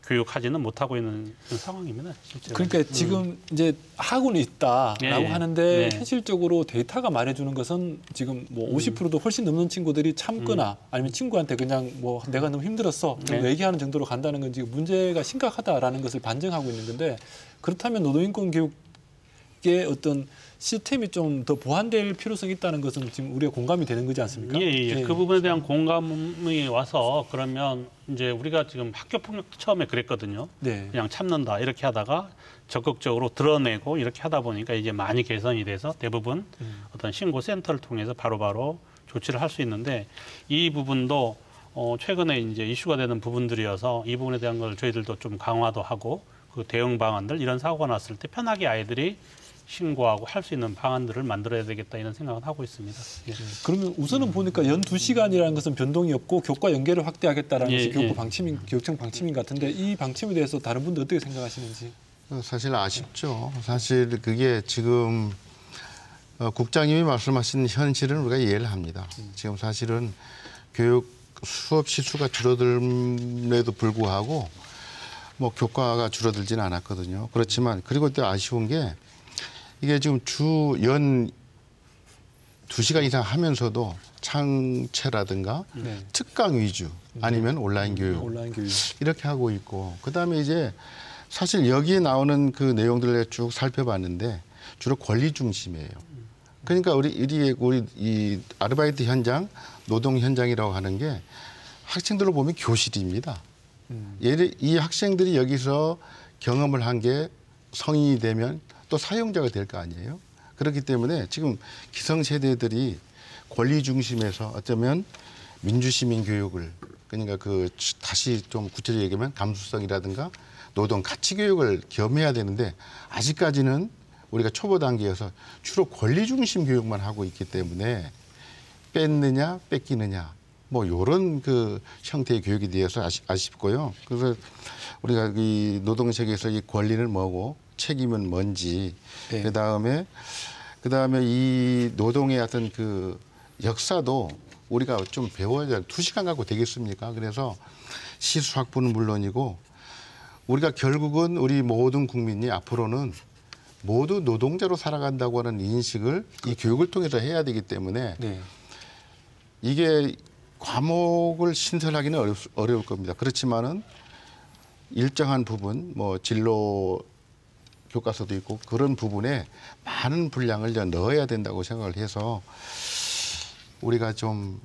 교육하지는 못하고 있는 상황입니다. 실제로. 그러니까 지금 이제 학원이 있다라고 예, 하는데 예. 현실적으로 데이터가 말해주는 것은 지금 뭐 50%도 훨씬 넘는 친구들이 참거나 아니면 친구한테 그냥 뭐 내가 너무 힘들었어 네. 얘기하는 정도로 간다는 건 지금 문제가 심각하다라는 것을 반증하고 있는 건데 그렇다면 노동인권 교육의 어떤 시스템이 좀 더 보완될 필요성이 있다는 것은 지금 우리가 공감이 되는 거지 않습니까? 예. 그 부분에 대한 공감이 와서 그러면 이제 우리가 지금 학교 폭력도 처음에 그랬거든요. 네. 그냥 참는다 이렇게 하다가 적극적으로 드러내고 이렇게 하다 보니까 이제 많이 개선이 돼서 대부분 어떤 신고 센터를 통해서 바로바로 조치를 할 수 있는데 이 부분도 최근에 이제 이슈가 되는 부분들이어서 이 부분에 대한 걸 저희들도 좀 강화도 하고 그 대응 방안들 이런 사고가 났을 때 편하게 아이들이 신고하고 할 수 있는 방안들을 만들어야 되겠다 이런 생각은 하고 있습니다. 예. 그러면 우선은 보니까 연 2시간이라는 것은 변동이 없고 교과 연계를 확대하겠다라는 예, 것이 교육부 예. 방침인, 교육청 방침인 것 같은데 이 방침에 대해서 다른 분들 어떻게 생각하시는지? 사실 아쉽죠. 사실 그게 지금 국장님이 말씀하신 현실은 우리가 이해를 합니다. 지금 사실은 교육 수업 시수가 줄어들음에도 불구하고 뭐 교과가 줄어들지는 않았거든요. 그렇지만 그리고 또 아쉬운 게 이게 지금 주 연 2시간 이상 하면서도 창체라든가 네. 특강 위주 아니면 온라인 교육 온라인 교육. 이렇게 하고 있고 그다음에 이제 사실 여기에 나오는 그 내용들을 쭉 살펴봤는데 주로 권리 중심이에요. 그러니까 우리 이 아르바이트 현장, 노동 현장이라고 하는 게 학생들로 보면 교실입니다. 이 학생들이 여기서 경험을 한 게 성인이 되면 또 사용자가 될 거 아니에요. 그렇기 때문에 지금 기성세대들이 권리 중심에서 어쩌면 민주시민 교육을 그러니까 그 다시 좀 구체적으로 얘기하면 감수성이라든가 노동 가치 교육을 겸해야 되는데 아직까지는 우리가 초보 단계여서 주로 권리 중심 교육만 하고 있기 때문에 뺐느냐 뺏기느냐 뭐 이런 그 형태의 교육에 대해서 아쉽고요. 그래서 우리가 이 노동 세계에서 이 권리는 뭐고 책임은 뭔지 네. 그다음에 이 노동의 어떤 그 역사도 우리가 좀 배워야 돼. 2시간 갖고 되겠습니까? 그래서 시수 확보는 물론이고 우리가 결국은 우리 모든 국민이 앞으로는 모두 노동자로 살아간다고 하는 인식을 이 교육을 통해서 해야 되기 때문에 네. 이게 과목을 신설하기는 어려울 겁니다. 그렇지만은 일정한 부분, 뭐 진로 교과서도 있고 그런 부분에 많은 분량을 넣어야 된다고 생각을 해서 우리가 좀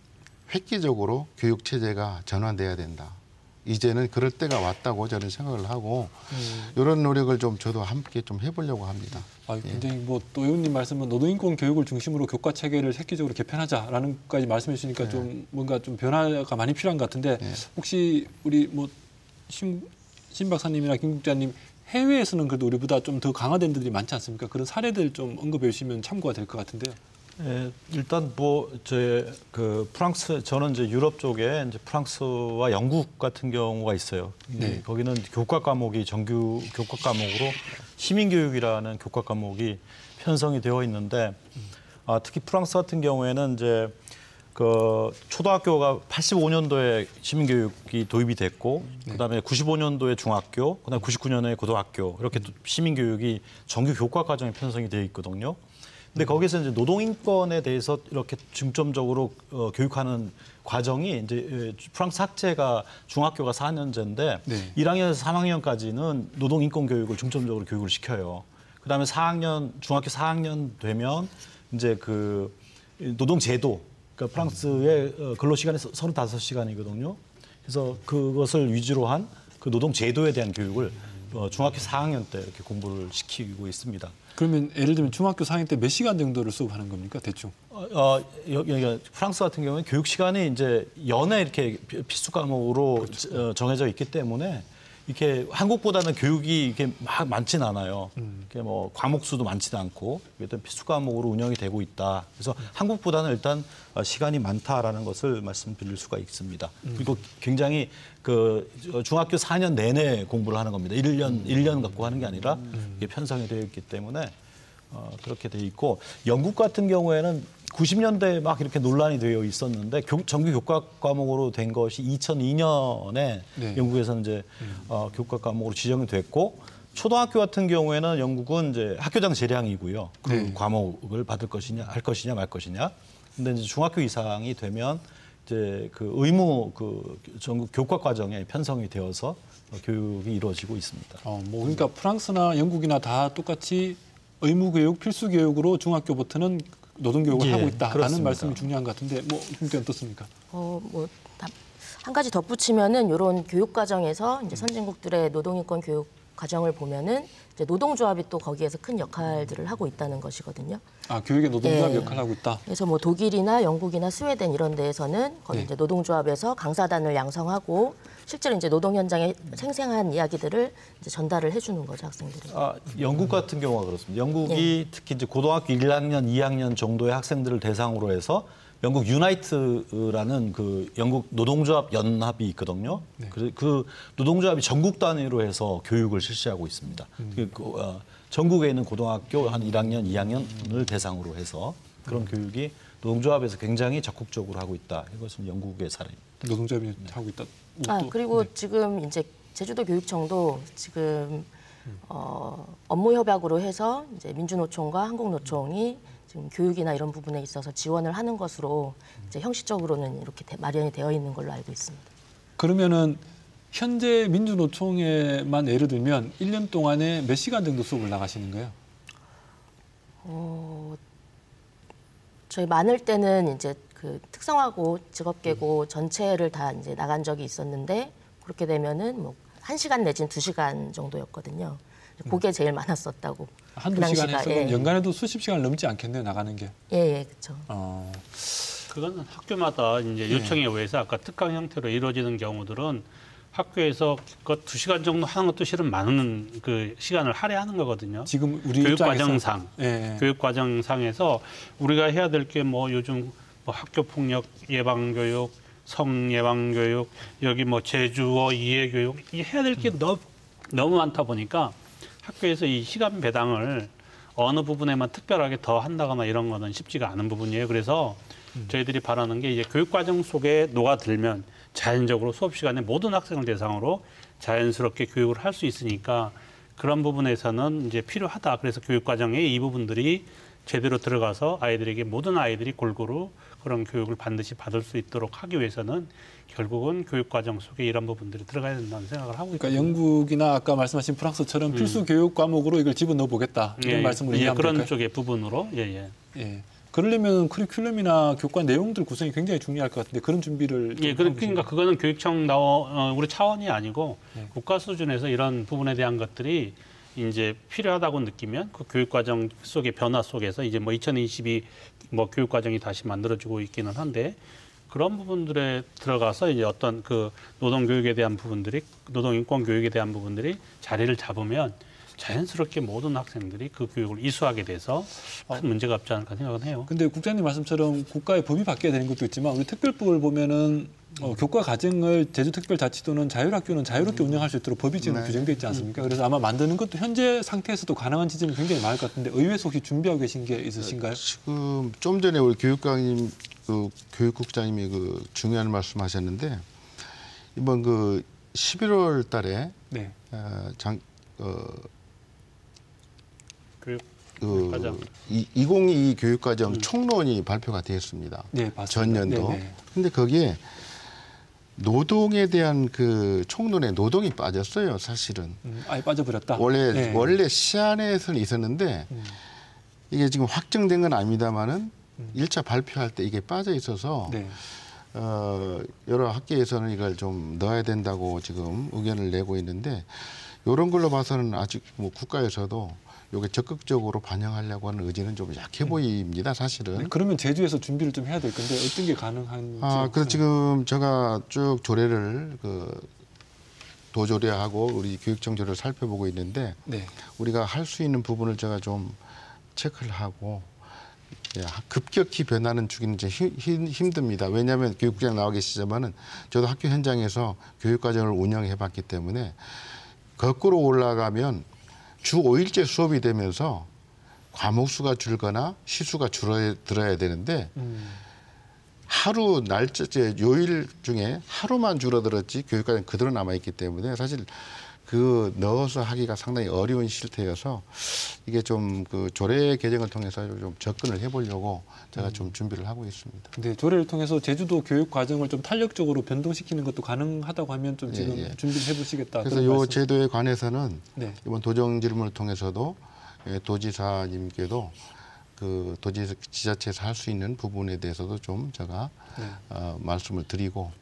획기적으로 교육 체제가 전환돼야 된다. 이제는 그럴 때가 왔다고 저는 생각을 하고 이런 노력을 좀 저도 함께 좀 해보려고 합니다. 굉장히 뭐 또 의원님 말씀은 노동인권 교육을 중심으로 교과 체계를 획기적으로 개편하자라는 것까지 말씀해 주시니까 네. 좀 뭔가 좀 변화가 많이 필요한 것 같은데 네. 혹시 우리 뭐 신 박사님이나 김 국장님 해외에서는 그래도 우리보다 좀 더 강화된 데들이 많지 않습니까? 그런 사례들 좀 언급해 주시면 참고가 될 것 같은데요. 예, 일단 뭐 프랑스 저는 이제 유럽 쪽에 이제 프랑스와 영국 같은 경우가 있어요. 네. 거기는 교과 과목이 정규 교과 과목으로 시민교육이라는 교과 과목이 편성이 되어 있는데 특히 프랑스 같은 경우에는 이제 그 초등학교가 85년도에 시민교육이 도입이 됐고 그다음에 95년도에 중학교, 그다음에 99년에 고등학교 이렇게 또 시민교육이 정규 교과 과정에 편성이 되어 있거든요. 근데 거기서 이제 노동인권에 대해서 이렇게 중점적으로 교육하는 과정이 이제 프랑스 학제가 중학교가 4년제인데 네. 1학년에서 3학년까지는 노동인권 교육을 중점적으로 교육을 시켜요. 그다음에 중학교 4학년 되면 이제 그 노동제도, 그러니까 프랑스의 근로시간이 35시간이거든요. 그래서 그것을 위주로 한 그 노동제도에 대한 교육을 중학교 4학년 때 이렇게 공부를 시키고 있습니다. 그러면 예를 들면 중학교 4학년 때 몇 시간 정도를 수업하는 겁니까? 대충. 여기 프랑스 같은 경우는 교육 시간이 이제 연에 이렇게 필수 과목으로 그렇죠. 정해져 있기 때문에 이렇게 한국보다는 교육이 이렇게 막 많지는 않아요. 이렇게 뭐 과목 수도 많지도 않고 일단 필수 과목으로 운영이 되고 있다. 그래서 한국보다는 일단 시간이 많다라는 것을 말씀드릴 수가 있습니다. 그리고 굉장히 그 중학교 4년 내내 공부를 하는 겁니다. 1년 갖고 하는 게 아니라 이게 편성이 되어 있기 때문에 그렇게 돼 있고 영국 같은 경우에는 90년대에 막 이렇게 논란이 되어 있었는데 정규 교과 과목으로 된 것이 2002년에 네. 영국에서는 이제 교과 과목으로 지정이 됐고 초등학교 같은 경우에는 영국은 이제 학교장 재량이고요. 그 네. 과목을 받을 것이냐 할 것이냐 말 것이냐. 근데 이제 중학교 이상이 되면 이제 그 의무 그 전국 교과 과정에 편성이 되어서 교육이 이루어지고 있습니다. 뭐 그러니까 프랑스나 영국이나 다 똑같이 의무 교육, 필수 교육으로 중학교부터는 노동교육을 예, 하고 있다라는 그렇습니다. 말씀이 중요한 것 같은데 뭐 김교수님 어떻습니까? 한 가지 덧붙이면은 이런 교육 과정에서 이제 선진국들의 노동인권 교육 과정을 보면은 이제 노동조합이 또 거기에서 큰 역할들을 하고 있다는 것이거든요. 교육의 노동조합 역할을 하고 있다. 그래서 뭐 독일이나 영국이나 스웨덴 이런 데에서는 거기 이제 노동조합에서 강사단을 양성하고 실제로 이제 노동 현장의 생생한 이야기들을 이제 전달을 해주는 거죠 학생들이. 영국 같은 경우가 그렇습니다. 영국이 특히 이제 고등학교 1학년, 2학년 정도의 학생들을 대상으로 해서 영국 유나이트라는 그 영국 노동조합 연합이 있거든요. 네. 그 노동조합이 전국 단위로 해서 교육을 실시하고 있습니다. 전국에 있는 고등학교 한 1학년, 2학년을 대상으로 해서 그런 교육이 노동조합에서 굉장히 적극적으로 하고 있다. 이것은 영국의 사례입니다. 노동조합이 하고 있다. 그리고 지금 이제 제주도 교육청도 지금 업무 협약으로 해서 이제 민주노총과 한국노총이 지금 교육이나 이런 부분에 있어서 지원을 하는 것으로 이제 형식적으로는 이렇게 마련이 되어 있는 걸로 알고 있습니다. 그러면은 현재 민주노총에만 예를 들면 1년 동안에 몇 시간 정도 수업을 나가시는 거예요? 저희 많을 때는 이제 그 특성화고 직업계고 전체를 다 이제 나간 적이 있었는데 그렇게 되면은 뭐 1시간 내지는 2시간 정도였거든요. 그게 제일 많았었다고. 한두 시간에서 연간에도 수십 시간을 넘지 않겠네요, 나가는 게. 예, 그렇죠. 그건 학교마다 이제 요청에 의해서 아까 특강 형태로 이루어지는 경우들은 학교에서 그 2시간 정도 하는 것도 실은 많은 그 시간을 할애하는 거거든요. 지금 우리 교육과정상, 교육과정상에서 우리가 해야 될 게 뭐 요즘 뭐 학교 폭력 예방 교육, 성 예방 교육, 여기 뭐 제주어 이해 교육 이 해야 될 게 너무 많다 보니까 학교에서 이 시간 배당을 어느 부분에만 특별하게 더 한다거나 이런 거는 쉽지가 않은 부분이에요. 그래서 저희들이 바라는 게 이제 교육과정 속에 녹아들면 자연적으로 수업 시간에 모든 학생을 대상으로 자연스럽게 교육을 할 수 있으니까 그런 부분에서는 이제 필요하다. 그래서 교육과정에 이 부분들이 제대로 들어가서 아이들에게 모든 아이들이 골고루 그런 교육을 반드시 받을 수 있도록 하기 위해서는 결국은 교육과정 속에 이런 부분들이 들어가야 된다는 생각을 하고 있습니다. 그러니까 영국이나 아까 말씀하신 프랑스처럼 필수 교육 과목으로 이걸 집어넣어 보겠다. 이런 말씀을 이해하면 그런 될까요? 쪽의 부분으로. 그러려면 커리큘럼이나 교과 내용들 구성이 굉장히 중요할 것 같은데 그런 준비를 그러니까 그거는 교육청 우리 차원이 아니고 국가 수준에서 이런 부분에 대한 것들이 이제 필요하다고 느끼면 그 교육과정 속의 변화 속에서 이제 뭐 2022 뭐 교육과정이 다시 만들어지고 있기는 한데 그런 부분들에 들어가서 이제 어떤 그 노동교육에 대한 부분들이 노동인권 교육에 대한 부분들이 자리를 잡으면 자연스럽게 모든 학생들이 그 교육을 이수하게 돼서 큰 문제가 없지 않을까 생각은 해요. 근데 국장님 말씀처럼 국가의 법이 바뀌어야 되는 것도 있지만 우리 특별법을 보면은 교과 과정을 제주특별자치도는 자율학교는 자유롭게 운영할 수 있도록 법이 지금 규정되어 있지 않습니까? 그래서 아마 만드는 것도 현재 상태에서도 가능한 지점이 굉장히 많을 것 같은데 의회에서 혹시 준비하고 계신 게 있으신가요? 지금 좀 전에 우리 교육관님, 교육국장님이 그 중요한 말씀하셨는데 이번 그 11월 달에 2022 교육과정 총론이 발표가 되었습니다. 네, 맞습니다. 전년도. 근데 거기에 노동에 대한 그 총론에 노동이 빠졌어요, 사실은. 아예 빠져버렸다. 원래 시안에서는 있었는데 이게 지금 확정된 건 아닙니다만은 1차 발표할 때 이게 빠져 있어서 여러 학계에서는 이걸 좀 넣어야 된다고 지금 의견을 내고 있는데 이런 걸로 봐서는 아직 뭐 국가에서도 이게 적극적으로 반영하려고 하는 의지는 좀 약해 보입니다, 사실은. 그러면 제주에서 준비를 좀 해야 될 건데 어떤 게 가능한지. 그래서 지금 제가 쭉 조례를 도조례하고 우리 교육정조를 살펴보고 있는데 네. 우리가 할 수 있는 부분을 제가 좀 체크를 하고 급격히 변하는 주기는 이제 힘듭니다. 왜냐하면 교육국장 나와 계시지만은 저도 학교 현장에서 교육과정을 운영해봤기 때문에 거꾸로 올라가면 주 5일제 수업이 되면서 과목 수가 줄거나 시수가 줄어들어야 되는데 하루 날짜 요일 중에 하루만 줄어들었지 교육과정 그대로 남아있기 때문에 사실 그 넣어서 하기가 상당히 어려운 실태여서 이게 좀 그 조례 개정을 통해서 좀 접근을 해보려고 제가 좀 준비를 하고 있습니다. 네, 조례를 통해서 제주도 교육 과정을 좀 탄력적으로 변동시키는 것도 가능하다고 하면 좀 지금 준비를 해보시겠다. 그래서 이 제도에 관해서는 네. 이번 도정 질문을 통해서도 도지사님께도 그 지자체에서 할 수 있는 부분에 대해서도 좀 제가 말씀을 드리고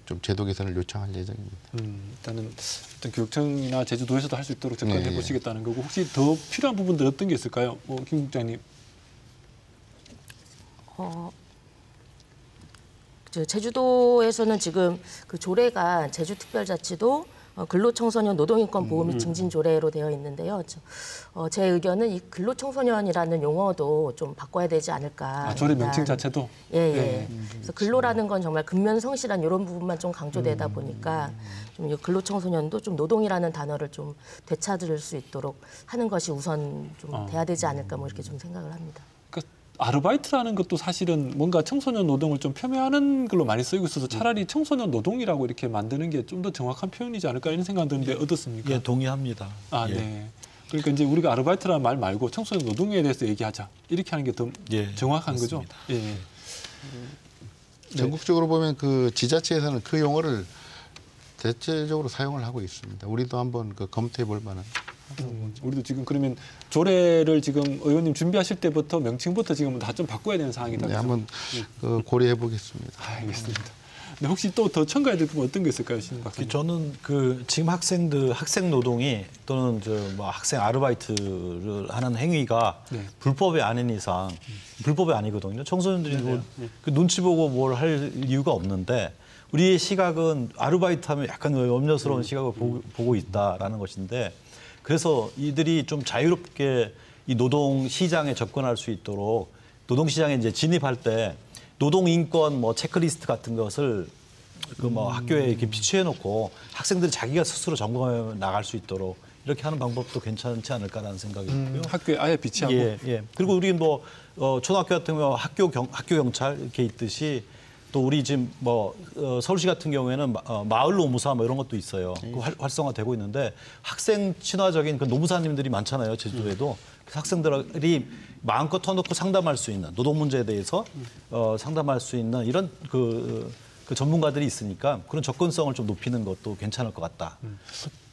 좀 제도 개선을 요청할 예정입니다. 일단은 어떤 교육청이나 제주도에서도 할 수 있도록 접근해 보시겠다는 거고 혹시 더 필요한 부분들 어떤 게 있을까요, 김 국장님? 제주도에서는 지금 그 조례가 제주특별자치도 근로청소년 노동인권 보호 및 증진 조례로 되어 있는데요. 제 의견은 이 근로청소년이라는 용어도 좀 바꿔야 되지 않을까. 조례 명칭 자체도? 예. 그래서 근로라는 건 정말 근면성실한 이런 부분만 좀 강조되다 보니까 좀 근로청소년도 좀 노동이라는 단어를 좀 되찾을 수 있도록 하는 것이 우선 좀 돼야 되지 않을까 뭐 이렇게 좀 생각을 합니다. 아르바이트라는 것도 사실은 뭔가 청소년 노동을 좀 폄훼하는 걸로 많이 쓰이고 있어서 차라리 청소년 노동이라고 이렇게 만드는 게 좀 더 정확한 표현이지 않을까 이런 생각 드는데 어떻습니까? 예, 동의합니다. 네. 그러니까 이제 우리가 아르바이트라는 말 말고 청소년 노동에 대해서 얘기하자 이렇게 하는 게 더 정확한 맞습니다. 거죠. 예. 전국적으로 보면 그 지자체에서는 그 용어를 대체적으로 사용을 하고 있습니다. 우리도 한번 그 검토해 볼 만한. 우리도 지금 그러면 조례를 지금 의원님 준비하실 때부터 명칭부터 지금 다 좀 바꿔야 되는 상황이다. 네, 한번 고려해 보겠습니다. 알겠습니다. 네, 혹시 또 더 첨가해야 될 부분 어떤 게 있을까요, 신 박사님? 저는 그 지금 학생 노동이 또는 뭐 학생 아르바이트를 하는 행위가 불법이 아닌 이상 불법이 아니거든요. 청소년들이 그 눈치 보고 뭘 할 이유가 없는데 우리의 시각은 아르바이트하면 약간 염려스러운 시각을 보고 있다라는 것인데. 그래서 이들이 좀 자유롭게 이 노동 시장에 접근할 수 있도록 노동 시장에 이제 진입할 때 노동 인권 뭐 체크리스트 같은 것을 그 뭐 학교에 이렇게 비치해 놓고 학생들이 자기가 스스로 점검해 나갈 수 있도록 이렇게 하는 방법도 괜찮지 않을까라는 생각이 있고요. 학교에 아예 비치하고. 예. 그리고 우리 뭐 초등학교 같은 경우 학교 경찰 이렇게 있듯이 또 우리 지금 뭐 서울시 같은 경우에는 마을 노무사 뭐 이런 것도 있어요. 그 활성화되고 있는데 학생 친화적인 그 노무사님들이 많잖아요. 제주도에도. 그래서 학생들이 마음껏 터놓고 상담할 수 있는 노동 문제에 대해서 상담할 수 있는 이런 그 전문가들이 있으니까 그런 접근성을 좀 높이는 것도 괜찮을 것 같다.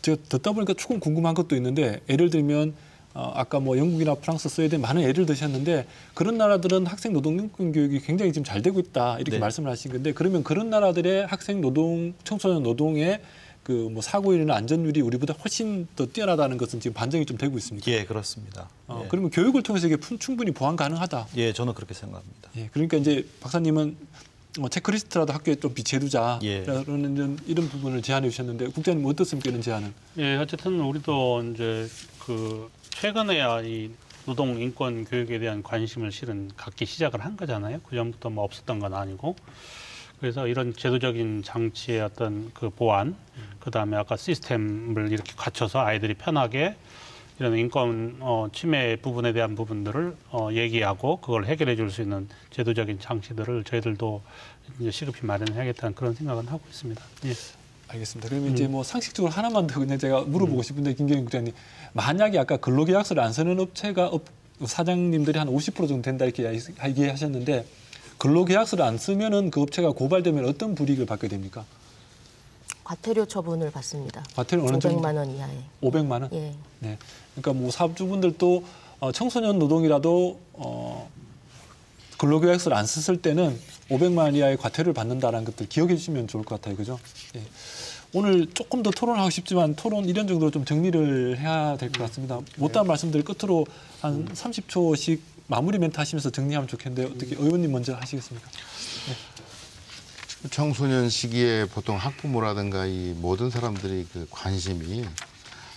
제가 듣다 보니까 조금 궁금한 것도 있는데 예를 들면 아까 뭐 영국이나 프랑스, 스웨덴 많은 예를 드셨는데 그런 나라들은 학생 노동인권 교육이 굉장히 지금 잘 되고 있다 이렇게 말씀을 하신 건데 그러면 그런 나라들의 학생 노동, 청소년 노동의 그 뭐 사고율이나 안전율이 우리보다 훨씬 더 뛰어나다는 것은 지금 반증이 좀 되고 있습니까? 예, 그렇습니다. 그러면 교육을 통해서 이게 충분히 보완 가능하다. 예, 저는 그렇게 생각합니다. 예, 그러니까 이제 박사님은 체크리스트라도 학교에 좀 비치해두자 이런 부분을 제안해 주셨는데 국장님 어떻습니까 이런 제안은? 예, 어쨌든 우리도 이제 그 최근에야 이 노동 인권 교육에 대한 관심을 실은 갖기 시작을 한 거잖아요. 그 전부터 뭐 없었던 건 아니고. 그래서 이런 제도적인 장치의 어떤 그 보완, 그 다음에 아까 시스템을 이렇게 갖춰서 아이들이 편하게 이런 인권 침해 부분에 대한 부분들을 얘기하고 그걸 해결해 줄 수 있는 제도적인 장치들을 저희들도 이제 시급히 마련해야겠다는 그런 생각은 하고 있습니다. 예. 알겠습니다. 그러면 이제 뭐 상식적으로 하나만 더 그냥 제가 물어보고 싶은데 김경인 국장님, 만약에 아까 근로계약서를 안 쓰는 업체가 사장님들이 한 50% 정도 된다 이렇게 얘기하셨는데 근로계약서를 안 쓰면은 그 업체가 고발되면 어떤 불이익을 받게 됩니까? 과태료 처분을 받습니다. 과태료 어느 정도? 500만 원 이하에. 500만 원? 예. 네. 그러니까 뭐 사업주분들도 청소년 노동이라도 근로계약서를 안 썼을 때는 500만 원 이하의 과태료를 받는다는 것들 기억해 주시면 좋을 것 같아요. 그죠? 예. 오늘 조금 더 토론하고 싶지만 토론 이런 정도로 좀 정리를 해야 될 것 같습니다. 못다한 말씀들 끝으로 한 30초씩 마무리 멘트 하시면서 정리하면 좋겠는데 어떻게 의원님 먼저 하시겠습니까? 청소년 시기에 보통 학부모라든가 이 모든 사람들이 그 관심이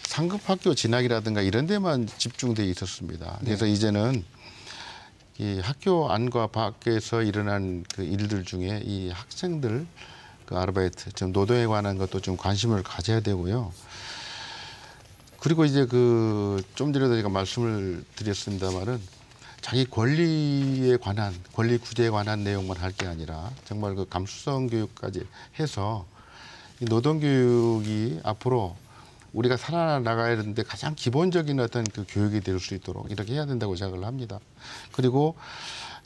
상급 학교 진학이라든가 이런 데만 집중돼 있었습니다. 그래서 이제는 이 학교 안과 밖에서 일어난 그 일들 중에 이 학생들 그 아르바이트, 좀 노동에 관한 것도 좀 관심을 가져야 되고요. 그리고 이제 그 좀 전에도 제가 말씀을 드렸습니다만은 자기 권리에 관한, 권리 구제에 관한 내용만 할 게 아니라 정말 그 감수성 교육까지 해서 이 노동 교육이 앞으로 우리가 살아나가야 되는데 가장 기본적인 어떤 그 교육이 될 수 있도록 이렇게 해야 된다고 생각을 합니다. 그리고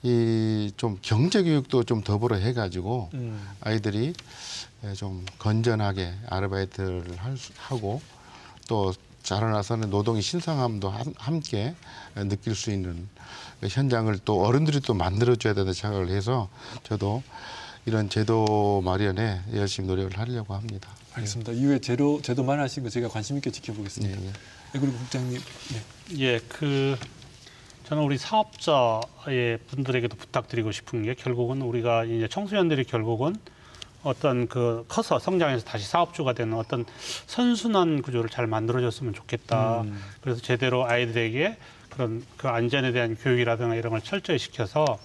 이 좀 경제 교육도 좀 더불어 해가지고 아이들이 좀 건전하게 아르바이트를 하고 또 자라나서는 노동의 신성함도 함께 느낄 수 있는 현장을 또 어른들이 또 만들어줘야 된다 생각을 해서 저도 이런 제도 마련에 열심히 노력을 하려고 합니다. 알겠습니다. 이후에 제도 마련하신 거 제가 관심 있게 지켜보겠습니다. 네, 그리고 국장님. 예, 저는 우리 사업자의 분들에게도 부탁드리고 싶은 게 결국은 우리가 이제 청소년들이 결국은 어떤 그 커서 성장해서 다시 사업주가 되는 어떤 선순환 구조를 잘 만들어줬으면 좋겠다. 그래서 제대로 아이들에게 그런 그 안전에 대한 교육이라든가 이런 걸 철저히 시켜서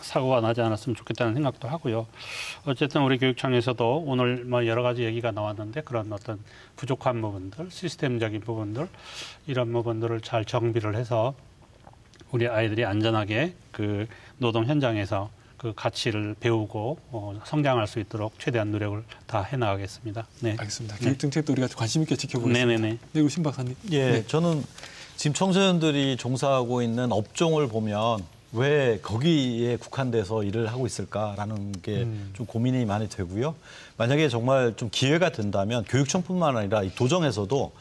사고가 나지 않았으면 좋겠다는 생각도 하고요. 어쨌든 우리 교육청에서도 오늘 뭐 여러 가지 얘기가 나왔는데 그런 어떤 부족한 부분들, 시스템적인 부분들 이런 부분들을 잘 정비를 해서 우리 아이들이 안전하게 그 노동 현장에서 그 가치를 배우고 성장할 수 있도록 최대한 노력을 다 해나가겠습니다. 네. 알겠습니다. 교육 정책도 우리가 관심 있게 지켜보겠습니다. 네네네. 그리고 신 박사님. 예, 네. 저는 지금 청소년들이 종사하고 있는 업종을 보면 왜 거기에 국한돼서 일을 하고 있을까라는 게 좀 고민이 많이 되고요. 만약에 정말 좀 기회가 된다면 교육청뿐만 아니라 이 도정에서도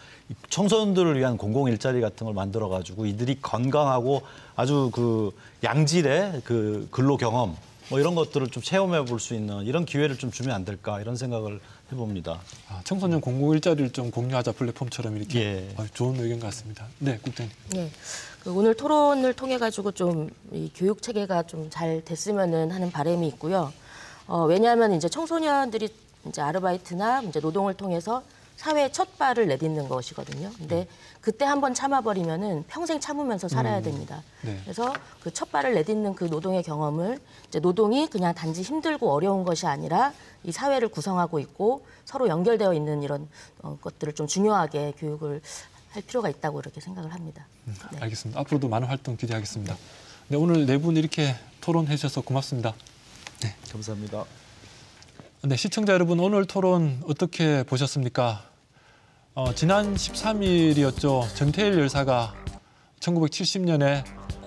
청소년들을 위한 공공 일자리 같은 걸 만들어 가지고 이들이 건강하고 아주 그 양질의 그 근로 경험 뭐 이런 것들을 좀 체험해 볼 수 있는 이런 기회를 좀 주면 안 될까 이런 생각을 해봅니다. 청소년 공공 일자리를 좀 공유하자 플랫폼처럼 이렇게 예. 좋은 의견 같습니다. 네, 국장님. 네. 오늘 토론을 통해 가지고 좀 이 교육 체계가 좀 잘 됐으면은 하는 바람이 있고요. 왜냐하면 이제 청소년들이 이제 아르바이트나 이제 노동을 통해서 사회에 첫 발을 내딛는 것이거든요. 근데 그때 한번 참아버리면은 평생 참으면서 살아야 됩니다. 네. 그래서 그 첫 발을 내딛는 그 노동의 경험을 이제 노동이 그냥 단지 힘들고 어려운 것이 아니라 이 사회를 구성하고 있고 서로 연결되어 있는 이런 것들을 좀 중요하게 교육을 할 필요가 있다고 이렇게 생각을 합니다. 네. 알겠습니다. 앞으로도 많은 활동 기대하겠습니다. 네, 오늘 네 분 이렇게 토론해 주셔서 고맙습니다. 네, 감사합니다. 네, 시청자 여러분 오늘 토론 어떻게 보셨습니까? 지난 13일이었죠. 전태일 열사가 1970년에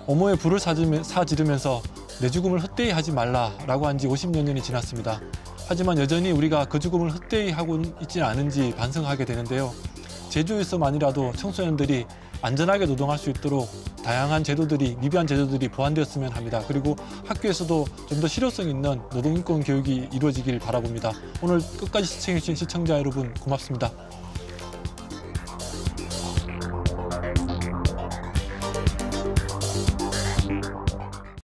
어머의 불을 사지르면서 내 죽음을 헛되이 하지 말라라고 한 지 50여 년이 지났습니다. 하지만 여전히 우리가 그 죽음을 헛되이 하고 있지는 않은지 반성하게 되는데요. 제주에서만이라도 청소년들이 안전하게 노동할 수 있도록 다양한 제도들이, 미비한 제도들이 보완되었으면 합니다. 그리고 학교에서도 좀 더 실효성 있는 노동인권 교육이 이루어지길 바라봅니다. 오늘 끝까지 시청해주신 시청자 여러분 고맙습니다.